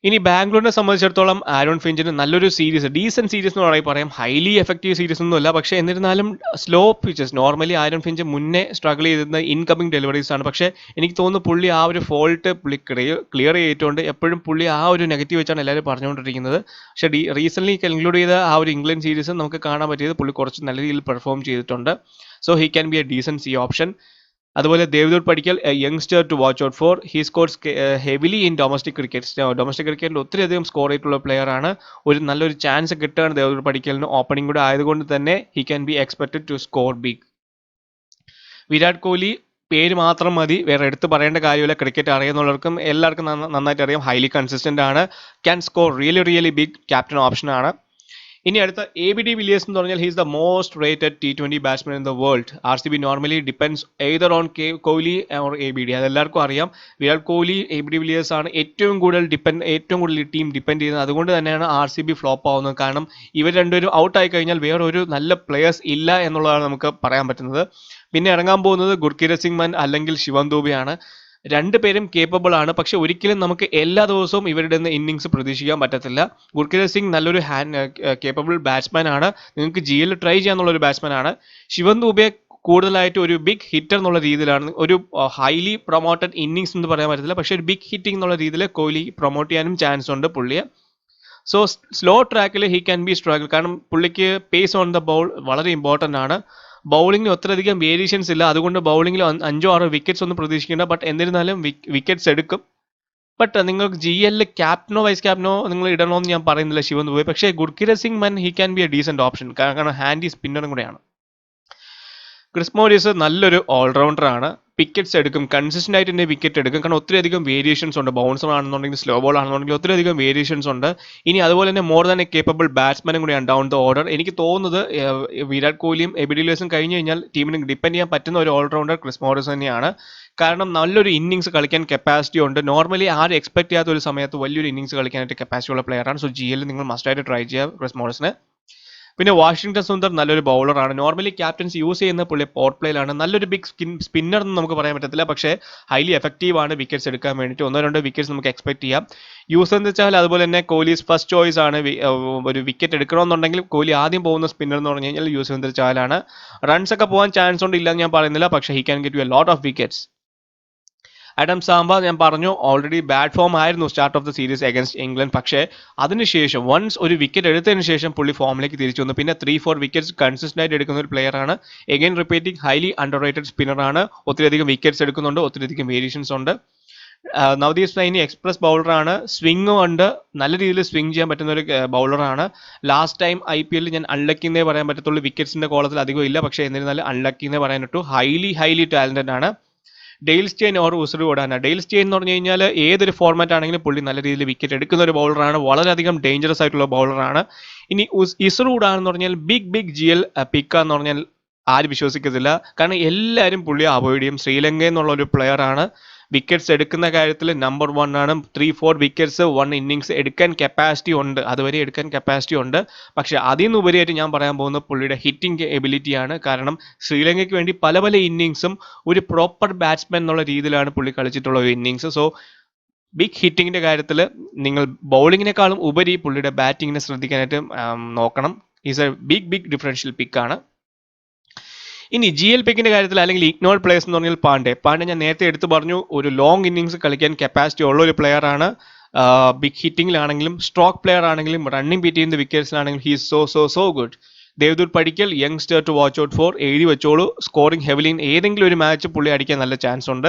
ഇനി ബാംഗ്ലൂരിനെ സംബന്ധിച്ചിടത്തോളം ആരോൺ ഫിഞ്ചിന് നല്ലൊരു സീരീസ്, ഡീസൻറ്റ് സീരീസ് എന്ന് പറയാം. ഹൈലി എഫക്റ്റീവ് സീരീസ് ഒന്നുമല്ല, പക്ഷേ എന്നിരുന്നാലും slow pitches. Normally Aaron Finch മുന്നേ സ്ട്രഗിൾ ചെയ്തിരുന്ന ഇൻകമിംഗ് ഡെലിവറീസ് ആണ്. പക്ഷേ എനിക്ക് തോന്നുന്നു പുള്ളി ആ ഒരു ഫോൾട്ട് പുള്ളി ക്ലിയർ ചെയ്തിട്ടുണ്ട്. എപ്പോഴും പുള്ളി ആ ഒരു നെഗറ്റീവ് വെച്ചാണ് എല്ലാവരും പറഞ്ഞുകൊണ്ടിരിക്കുന്നത്. പക്ഷേ റീസെൻ്റ്ലി കൺക്ലൂഡ് ചെയ്ത ആ ഒരു ഇംഗ്ലണ്ട് സീരീസ് നമുക്ക് കാണാൻ പറ്റിയത് പുള്ളി കുറച്ച് നല്ല രീതിയിൽ പെർഫോം ചെയ്തിട്ടുണ്ട്. So he can be a decent C option. അതുപോലെ Devdutt Padikkal, youngster to watch out for. He scores heavily in domestic cricket. Domestic ക്രിക്കറ്റിൽ ഒത്തിരിയധികം സ്കോർ ചെയ്തിട്ടുള്ള പ്ലെയർ ആണ്. ഒരു നല്ലൊരു ചാൻസ് കിട്ടുകയാണ് ദേവ്ദൂത് പടിക്കലിന്. ഓപ്പണിംഗ് കൂടെ ആയതുകൊണ്ട് തന്നെ he can be expected to score big. Virat Kohli പേര് മാത്രം മതി, വേറെ എടുത്ത് പറയേണ്ട കാര്യമില്ല. ക്രിക്കറ്റ് അറിയുന്നവർക്കും എല്ലാവർക്കും നന്നായിട്ട് അറിയാം. ഹൈലി കൺസിസ്റ്റൻ്റ് ആണ്, can score really big. Captain ഓപ്ഷനാണ്. ഇനി അടുത്ത AB de Villiers എന്ന് പറഞ്ഞാൽ he's the most rated T20 batsman in the world. RCB normally depends either on Kohli or ABD. അതെല്ലാവർക്കും അറിയാം. Virat Kohli, AB de Villiers ആണ് ഏറ്റവും കൂടുതൽ ടീം ഡിപ്പെൻഡ് ചെയ്യുന്നത്. അതുകൊണ്ട് തന്നെയാണ് RCB ഫ്ലോപ്പ് ആവുന്നത്. കാരണം ഇവർ രണ്ടുപേരും ഔട്ട് ആയി കഴിഞ്ഞാൽ വേറെ ഒരു നല്ല പ്ലെയേഴ്സ് ഇല്ല എന്നുള്ളതാണ് നമുക്ക് പറയാൻ പറ്റുന്നത്. പിന്നെ ഇറങ്ങാൻ പോകുന്നത് ഗുർകിരത് സിംഗ് മൻ അല്ലെങ്കിൽ ശിവം ദൂബെയാണ്. രണ്ടുപേരും കേപ്പബിൾ ആണ്, പക്ഷെ ഒരിക്കലും നമുക്ക് എല്ലാ ദിവസവും ഇവരുടെ ഇന്നിങ്സ് പ്രതീക്ഷിക്കാൻ പറ്റത്തില്ല. ഗുർകിരത് സിംഗ് നല്ലൊരു കേപ്പബിൾ ബാറ്റ്സ്മാൻ ആണ്, നിങ്ങൾക്ക് GL ട്രൈ ചെയ്യാന്നുള്ളൊരു ബാറ്റ്സ്മാൻ ആണ്. ശിവം ദൂബെ കൂടുതലായിട്ട് ഒരു ബിഗ് ഹിറ്റർ എന്നുള്ള രീതിയിലാണ്, ഒരു ഹൈലി പ്രൊമോട്ടഡ് ഇന്നിങ്സ് എന്ന് പറയാൻ പറ്റത്തില്ല, പക്ഷേ ഒരു ബിഗ് ഹിറ്റിംഗ് എന്നുള്ള രീതിയിൽ കോഹ്ലി പ്രൊമോട്ട് ചെയ്യാനും ചാൻസ് ഉണ്ട് പുള്ളിയെ. സോ സ്ലോ ട്രാക്കിൽ ഹി ക്യാൻ ബി സ്ട്രഗിൾ, കാരണം പുള്ളിക്ക് പേസ് ഓൺ ദ ബോൾ വളരെ ഇമ്പോർട്ടൻ്റ് ആണ്. ബൗളിങ്ങിന് ഒത്രയധികം വേരിയേഷൻസ് ഇല്ല, അതുകൊണ്ട് ബൗളിങ്ങിൽ 5-6 വിക്കറ്റ്സ് ഒന്നും പ്രതീക്ഷിക്കേണ്ട. ബട്ട് എന്നിരുന്നാലും വിക്കറ്റ്സ് എടുക്കും. ബട്ട് നിങ്ങൾക്ക് GL ക്യാപ്റ്റനോ വൈസ് ക്യാപ്റ്റനോ നിങ്ങൾ ഇടണമെന്ന് ഞാൻ പറയുന്നില്ല ശിവൻ ദുബെ. പക്ഷേ ഗുർകിരത് സിംഗ് മൻ he can be a decent option, കാരണം ഹാൻഡി സ്പിന്നറും കൂടെയാണ്. ക്രിസ് മോറിസ് നല്ലൊരു ഓൾറൗണ്ടർ ആണ്, വിക്കറ്റ്സ് എടുക്കും, കൺസിസ്റ്റൻ്റ് ആയിട്ട് തന്നെ വിക്കറ്റ് എടുക്കും. കാരണം ഒത്തിരിയധികം വേരിയേഷൻസ് ഉണ്ട്. ബൗൺസർ ആണെന്നുണ്ടെങ്കിൽ സ്ലോ ബോൾ ആണെന്നുണ്ടെങ്കിൽ ഒത്തിരിയധികം വേരിയേഷൻസ് ഉണ്ട്. ഇനി അതുപോലെ തന്നെ മോർ ദാൻ എ കേപ്പബിൾ ബാറ്റ്സ്മാനും കൂടിയാണ് ഡൗൺ ദ ഓർഡർ. എനിക്ക് തോന്നുന്നത് വിരാട് കോഹ്ലിയും AB de Villiers കഴിഞ്ഞ് കഴിഞ്ഞാൽ ടീമിന് ഡിപ്പെൻഡ് ചെയ്യാൻ പറ്റുന്ന ഒരു ഓൾറൗണ്ടർ ക്രിസ് മോറിസ് തന്നെയാണ്. കാരണം നല്ലൊരു ഇന്നിങ്സ് കളിക്കാൻ കപ്പാസിറ്റി ഉണ്ട്. നോർമലി ആരും എക്സ്പെക്ട് ചെയ്യാത്ത ഒരു സമയത്ത് വലിയൊരു ഇന്നിങ്സ് കളിക്കാനായിട്ട് കപ്പാസിറ്റി ഉള്ള പ്ലെയറാണ്. സോ GL നിങ്ങൾ മസ്റ്റായിട്ട് ട്രൈ ചെയ്യുക ക്രിസ് മോറിസിനെ. പിന്നെ വാഷിംഗ്ടൺ സുന്ദർ നല്ലൊരു ബൗളറാണ്. നോർമലി ക്യാപ്റ്റൻസ് യൂസ് ചെയ്യുന്ന പുള്ളി പോർട്ട് പ്ലേയിലാണ്. നല്ലൊരു ബിഗ് സ്പിന്നർ എന്ന് നമുക്ക് പറയാൻ പറ്റത്തില്ല, പക്ഷേ ഹൈലി എഫക്റ്റീവ് ആണ് വിക്കറ്റ്സ് എടുക്കാൻ വേണ്ടിയിട്ട്. 1-2 വിക്കറ്റ്സ് നമുക്ക് എക്സ്പെക്ട് ചെയ്യാം. യൂസ് എന്ന് വെച്ചാൽ അതുപോലെ തന്നെ കോഹ്ലീസ് ഫസ്റ്റ് ചോയ്സ് ആണ്. ഒരു വിക്കറ്റ് എടുക്കണമെന്നുണ്ടെങ്കിൽ കോഹ്ലി ആദ്യം പോകുന്ന സ്പിന്നർ എന്ന് പറഞ്ഞു കഴിഞ്ഞാൽ യൂസ്വേന്ദ്ര ചഹലാണ്. റൺസ് ഒക്കെ പോകാൻ ചാൻസ് ഉണ്ട്, ഇല്ലെന്ന് ഞാൻ പറയുന്നില്ല, പക്ഷേ he can get you a lot of wickets. Adam Zampa ഞാൻ പറഞ്ഞു ഓൾറെഡി ബാഡ് ഫോം ആയിരുന്നു start of the series against England. പക്ഷേ അതിനുശേഷം വൺസ് ഒരു വിക്കറ്റ് എടുത്തതിന് ശേഷം പുള്ളി ഫോമിലേക്ക് തിരിച്ചു വന്നു. പിന്നെ 3-4 വിക്കറ്റ്സ് കൺസിസ്റ്റൻ്റ് ആയിട്ട് എടുക്കുന്ന ഒരു പ്ലെയർ ആണ്. Again repeating highly under rated സ്പിന്നറാണ്. ഒത്തിരിയധികം വിക്കറ്റ്സ് എടുക്കുന്നുണ്ട്, ഒത്തിരിയധികം വേരിയേഷൻസ് ഉണ്ട്. നവദീപ് സൈനി എക്സ്പ്രസ് ബൗളറാണ്, സ്വിങ്ങും ഉണ്ട്, നല്ല രീതിയിൽ സ്വിങ് ചെയ്യാൻ പറ്റുന്ന ഒരു ബൗളറാണ്. ലാസ്റ്റ് ടൈം IPL ഞാൻ അൺലക്കി എന്നേ പറയാൻ പറ്റത്തുള്ളൂ, വിക്കറ്റ്സിന്റെ കോളത്തിൽ അധികം ഇല്ല, പക്ഷേ എന്നിരുന്നാലും അൺലക്കി എന്നേ പറയാൻ പറ്റൂ. ഹൈലി ടാലന്റഡ് ആണ്. Dale Steyn or Isuru Udana. Dale Steyn എന്ന് പറഞ്ഞു കഴിഞ്ഞാൽ ഏതൊരു ഫോർമാറ്റ് ആണെങ്കിലും പുള്ളി നല്ല രീതിയിൽ വിക്കറ്റ് എടുക്കുന്ന ഒരു ബൗളറാണ്, വളരെയധികം ഡേഞ്ചറസ് ആയിട്ടുള്ള ബൗളറാണ്. ഇനി ഇസ്രു ഓടാനെന്ന് പറഞ്ഞാൽ ബിഗ് GL പിക്കാന്ന് പറഞ്ഞാൽ ആരും വിശ്വസിക്കത്തില്ല, കാരണം എല്ലാവരും പുള്ളിയെ അവോയ്ഡ് ചെയ്യും. ശ്രീലങ്ക എന്നുള്ള ഒരു പ്ലെയർ ആണ്, വിക്കറ്റ്സ് എടുക്കുന്ന കാര്യത്തിൽ നമ്പർ 1 ആണ്. 3-4 വിക്കറ്റ്സ് 1 ഇന്നിങ്സ് എടുക്കാൻ കപ്പാസിറ്റി ഉണ്ട്, അതുവരെ എടുക്കാൻ കപ്പാസിറ്റി ഉണ്ട്. പക്ഷേ അതിൽ നിന്ന് ഉപരിയായിട്ട് ഞാൻ പറയാൻ പോകുന്നത് പുള്ളിയുടെ ഹിറ്റിംഗ് എബിലിറ്റിയാണ്. കാരണം ശ്രീലങ്കയ്ക്ക് വേണ്ടി പല ഇന്നിങ്സും ഒരു പ്രോപ്പർ ബാറ്റ്സ്മാൻ എന്നുള്ള രീതിയിലാണ് പുള്ളി കളിച്ചിട്ടുള്ള ഒരു ഇന്നിങ്സ്. സോ ബിഗ് ഹിറ്റിങ്ങിൻ്റെ കാര്യത്തിൽ നിങ്ങൾ ബൗളിങ്ങിനേക്കാളും ഉപരി പുള്ളിയുടെ ബാറ്റിങ്ങിനെ ശ്രദ്ധിക്കാനായിട്ട് നോക്കണം. ഈസ് എ ബിഗ് ഡിഫറൻഷ്യൽ പിക്കാണ്. ഇനി GL പിക്കിന്റെ കാര്യത്തിൽ അല്ലെങ്കിൽ ഇഗ്നോർഡ് പ്ലേയേഴ്സ് എന്ന് പറഞ്ഞാൽ പാണ്ഡെ ഞാൻ നേരത്തെ എടുത്തു പറഞ്ഞു, ഒരു ലോങ് ഇന്നിങ്സ് കളിക്കാൻ കപ്പാസിറ്റി ഉള്ള ഒരു പ്ലെയർ ആണ്. ബിഗ് ഹിറ്റിംഗിലാണെങ്കിലും സ്ട്രോക്ക് പ്ലെയർ ആണെങ്കിലും റണ്ണിംഗ് ബീറ്റ് ചെയ്യുന്ന വിക്കറ്റ്സിലാണെങ്കിലും he so good. Devdutt Padikkal youngster to watch out for, എഴുതി വെച്ചോളൂ. സ്കോറിംഗ് ഹെവിലി ഇൻ ഏതെങ്കിലും ഒരു മാച്ച് പുള്ളി അടിക്കാൻ നല്ല ചാൻസ് ഉണ്ട്.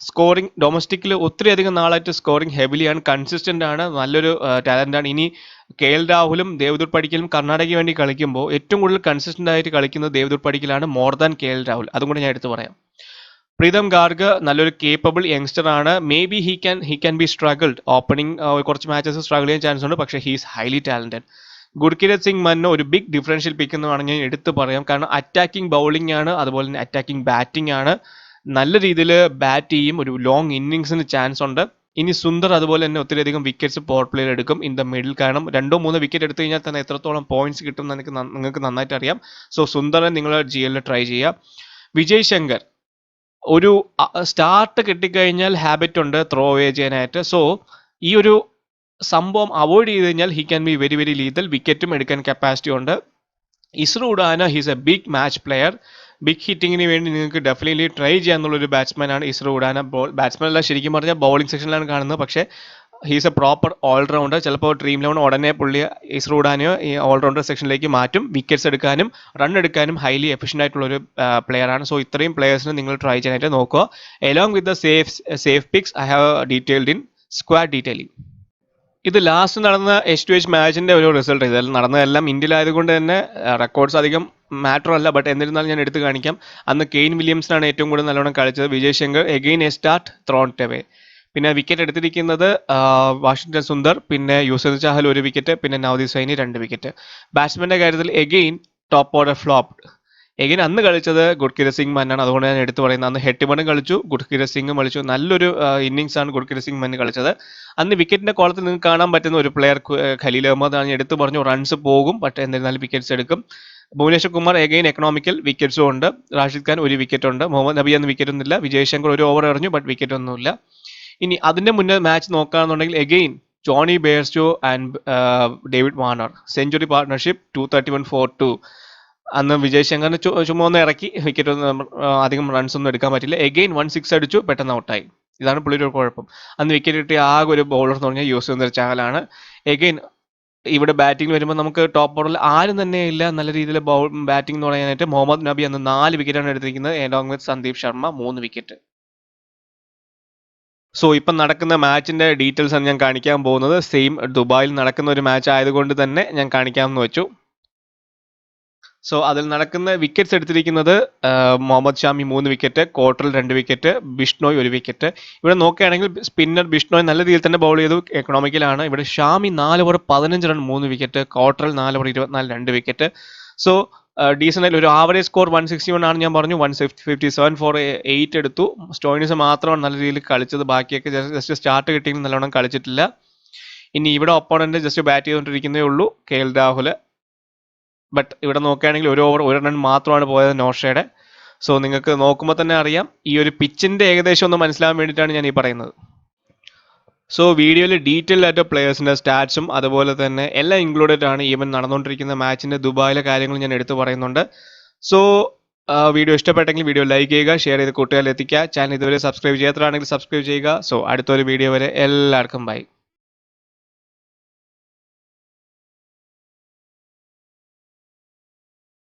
സ്കോറിംഗ് ഡൊമസ്റ്റിക്കിൽ ഒത്തിരിയധികം നാളായിട്ട് സ്കോറിംഗ് ഹെവിലിയാണ്, കൺസിസ്റ്റൻ്റ് ആണ്, നല്ലൊരു ടാലൻ്റാണ്. ഇനി KL രാഹുലും ദേവ്ദൂത് പടിക്കലും കർണാടകയ്ക്ക് വേണ്ടി കളിക്കുമ്പോൾ ഏറ്റവും കൂടുതൽ കൺസിസ്റ്റൻ്റ് ആയിട്ട് കളിക്കുന്നത് ദേവ്ദൂത് പടിക്കലാണ് മോർ ദാൻ KL രാഹുൽ. അതും കൂടെ ഞാൻ എടുത്ത് പറയാം. പ്രീതം ഗാർഗ് നല്ലൊരു കേപ്പബിൾ യങ്സ്റ്റർ ആണ്. May be he can B struggled opening, കുറച്ച് മാച്ചസ് സ്ട്രഗിൾ ചെയ്യാൻ ചാൻസ് ഉണ്ട്, പക്ഷേ ഹീസ് ഹൈലി ടാലന്റഡ്. ഗുർകിരത് സിംഗ് മന്ന ഒരു ബിഗ് ഡിഫറൻഷ്യൽ പിക്ക് എന്ന് വേണമെങ്കിൽ ഞാൻ എടുത്തു പറയാം. കാരണം അറ്റാക്കിംഗ് ബൗളിംഗ് ആണ്, അതുപോലെ തന്നെ അറ്റാക്കിംഗ് ബാറ്റിംഗ് ആണ്. നല്ല രീതിയിൽ ബാറ്റ് ചെയ്യും, ഒരു ലോങ് ഇന്നിങ്സിന് ചാൻസ് ഉണ്ട്. ഇനി സുന്ദർ അതുപോലെ തന്നെ ഒത്തിരിയധികം വിക്കറ്റ്സ് പവർ പ്ലേയിൽ എടുക്കും ഇൻ ദ മിഡിൽ. കാരണം 2-3 വിക്കറ്റ് എടുത്തു കഴിഞ്ഞാൽ തന്നെ എത്രത്തോളം പോയിന്റ്സ് കിട്ടും എന്ന് നിങ്ങൾക്ക് നന്നായിട്ട് അറിയാം. സോ സുന്ദറിനെ നിങ്ങൾ GL ട്രൈ ചെയ്യുക. വിജയ് ശങ്കർ ഒരു സ്റ്റാർട്ട് കിട്ടിക്കഴിഞ്ഞാൽ ഹാബിറ്റ് ഉണ്ട് ത്രോ അവേ ചെയ്യാനായിട്ട്. സോ ഈ ഒരു സംഭവം അവോയ്ഡ് ചെയ്ത് കഴിഞ്ഞാൽ he can be very very lethal. വിക്കറ്റും എടുക്കാൻ കപ്പാസിറ്റി ഉണ്ട്. Isuru Udana he's a big match player. Big ഹിറ്റിങ്ങിന് വേണ്ടി നിങ്ങൾക്ക് ഡെഫിനറ്റ്ലി ട്രൈ ചെയ്യാന്നുള്ളൊരു ബാറ്റ്സ്മാൻ ആണ് ഇസ്രു ഉഡാന. ബാറ്റ്സ്മാൻ അല്ല, ശരിക്കും പറഞ്ഞാൽ ബൗളിംഗ് സെക്ഷനിലാണ് കാണുന്നത്. പക്ഷേ ഹീസ് എ പ്രോപ്പർ ഓൾറൗണ്ടർ. ചിലപ്പോൾ ഡ്രീം ലെവൻ ഉടനെ പുള്ളി ഇസ്രു ഉഡാനയോ ഈ ഓൾറൗണ്ടർ സെക്ഷനിലേക്ക് മാറ്റും. വിക്കറ്റ്സ് എടുക്കാനും റൺ എടുക്കാനും ഹൈലി എഫിഷ്യൻ്റ് ആയിട്ടുള്ളൊരു പ്ലെയർ ആണ്. സോ ഇത്രയും പ്ലെയേഴ്സിന് നിങ്ങൾ ട്രൈ ചെയ്യാനായിട്ട് നോക്കുക. Along with the safe picks I have detailed in squad detailing. ഇത് ലാസ്റ്റ് നടന്ന H2H മാച്ചിന്റെ ഒരു റിസൾട്ട്. ഇതെല്ലാം നടന്നതെല്ലാം ഇന്ത്യയിലായതുകൊണ്ട് തന്നെ റെക്കോർഡ്സ് അധികം മാറ്റർ അല്ല. ബട്ട് എന്നിരുന്നാലും ഞാൻ എടുത്തു കാണിക്കാം. അന്ന് കെയ്ൻ വില്യംസിനാണ് ഏറ്റവും കൂടുതൽ നല്ലോണം കളിച്ചത്. Vijay Shankar again a start thrown away. പിന്നെ വിക്കറ്റ് എടുത്തിരിക്കുന്നത് വാഷിംഗ്ടൺ സുന്ദർ, പിന്നെ യൂസഫ് ചാഹൽ 1 വിക്കറ്റ്, പിന്നെ നവദീപ് സൈനി 2 വിക്കറ്റ്. ബാറ്റ്സ്മാന്റെ കാര്യത്തിൽ again top order flop. Again അന്ന് കളിച്ചത് ഗുർകിരത് സിംഗ് മന്നാണ്. അതുകൊണ്ട് ഞാൻ എടുത്തു പറയുന്നത് അന്ന് ഹെട്ടിമണും കളിച്ചു, ഗുർകിരത് സിംഗും കളിച്ചു. നല്ലൊരു ഇന്നിങ്സ് ആണ് ഗുർകിരത് സിംഗ് മന്ന് കളിച്ചത്. അന്ന് വിക്കറ്റിന്റെ കോളത്തിൽ നിങ്ങൾക്ക് കാണാൻ പറ്റുന്ന ഒരു പ്ലെയർ ഖലീൽ അഹമ്മദ് ആണ്. ഞാൻ എടുത്തു പറഞ്ഞു റൺസ് പോകും, ബട്ട് എന്നിരുന്നാലും വിക്കറ്റ്സ് എടുക്കും. ഭുവനേശ്വർ കുമാർ എഗെയിൻ എക്കണോമിക്കൽ വിക്കറ്റ്സും ഉണ്ട്. റാഷിദ് ഖാൻ 1 വിക്കറ്റ് ഉണ്ട്. മുഹമ്മദ് നബി അന്ന് വിക്കറ്റ് ഒന്നുമില്ല. വിജയ് ശങ്കർ 1 ഓവർ എറിഞ്ഞു, ബട്ട് വിക്കറ്റ് ഒന്നുമില്ല. ഇനി അതിന്റെ മുന്നേ മാച്ച് നോക്കുകയാണെന്നുണ്ടെങ്കിൽ again Jonny Bairstow and David Warner century partnership 231 for 2. അന്ന് വിജയ് ശങ്കറിന് ചുമ്മാ ഒന്ന് ഇറക്കി, വിക്കറ്റ് ഒന്നും അധികം റൺസ് ഒന്നും എടുക്കാൻ പറ്റില്ല. എഗെയിൻ 1 6 അടിച്ചു, പെട്ടെന്ന് ഔട്ടായി. ഇതാണ് പുള്ളിയുടെ ഒരു കുഴപ്പം. അന്ന് വിക്കറ്റ് കിട്ടിയ ആകെ ഒരു ബൗളർ എന്ന് പറഞ്ഞാൽ യൂസഫ് ചാഹലാണ്. എഗെയിൻ ഇവിടെ ബാറ്റിംഗ് വരുമ്പോൾ നമുക്ക് ടോപ്പ് ഓർഡറിൽ ആരും തന്നെ ഇല്ല നല്ല രീതിയിൽ ബാറ്റിംഗ് എന്ന് പറയാനായിട്ട്. മുഹമ്മദ് നബി അന്ന് 4 വിക്കറ്റാണ് എടുത്തിരിക്കുന്നത്. Along with Sandeep Sharma 3 wicket. So ഇപ്പം നടക്കുന്ന മാച്ചിന്റെ ഡീറ്റെയിൽസ് ആണ് ഞാൻ കാണിക്കാൻ പോകുന്നത്. സെയിം ദുബായിൽ നടക്കുന്ന ഒരു മാച്ച് ആയതുകൊണ്ട് തന്നെ ഞാൻ കാണിക്കാമെന്ന് വെച്ചു. സോ അതിൽ നടക്കുന്ന വിക്കറ്റ്സ് എടുത്തിരിക്കുന്നത് മുഹമ്മദ് ഷാമി 3 wicket, Cottrell 2 wicket, Bishnoi 1 wicket. ഇവിടെ നോക്കുകയാണെങ്കിൽ സ്പിന്നർ ബിഷ്ണോയ് നല്ല രീതിയിൽ തന്നെ ബൗൾ ചെയ്തു, എക്കണോമിക്കലാണ്. ഇവിടെ ഷാമി 4 over 15 run 3 wicket, Cottrell 4 over 24 2 wicket. So decent ആയിട്ട് ഒരു ആവറേജ് സ്കോർ 161 ആണ് ഞാൻ പറഞ്ഞു. 157 for 8 എടുത്തു. സ്റ്റോയിനിസ് മാത്രമാണ് നല്ല രീതിയിൽ കളിച്ചത്. ബാക്കിയൊക്കെ ജസ്റ്റ് സ്റ്റാർട്ട് കിട്ടിയെങ്കിൽ നല്ലോണം കളിച്ചിട്ടില്ല. ഇനി ഇവിടെ ഒപ്പോണന്റ് ജസ്റ്റ് ബാറ്റ് ചെയ്തുകൊണ്ടിരിക്കുന്നേ ഉള്ളൂ, KL രാഹുൽ. ബട്ട് ഇവിടെ നോക്കുകയാണെങ്കിൽ 1 ഓവർ 1 റൺ മാത്രമാണ് പോയത് നോഷയുടെ. സോ നിങ്ങൾക്ക് നോക്കുമ്പോൾ തന്നെ അറിയാം ഈ ഒരു പിച്ചിന്റെ ഏകദേശം ഒന്ന് മനസ്സിലാകാൻ വേണ്ടിയിട്ടാണ് ഞാൻ ഈ പറയുന്നത്. സോ വീഡിയോയിൽ ഡീറ്റെയിൽ ആയിട്ട് പ്ലെയേഴ്സിന്റെ സ്റ്റാറ്റ്സും അതുപോലെ തന്നെ എല്ലാം ഇൻക്ലൂഡഡ് ആണ്. ഈവൻ നടന്നുകൊണ്ടിരിക്കുന്ന മാച്ചിന്റെ ദുബായിലെ കാര്യങ്ങൾ ഞാൻ എടുത്തു പറയുന്നുണ്ട്. സോ വീഡിയോ ഇഷ്ടപ്പെട്ടെങ്കിൽ വീഡിയോ ലൈക്ക് ചെയ്യുക, ഷെയർ ചെയ്ത് കൂട്ടുകാരിൽ എത്തിക്കുക. ചാനൽ ഇതുവരെ സബ്സ്ക്രൈബ് ചെയ്യാത്തതാണെങ്കിൽ സബ്സ്ക്രൈബ് ചെയ്യുക. സോ അടുത്തൊരു വീഡിയോ വരെ എല്ലാവർക്കും ബൈ.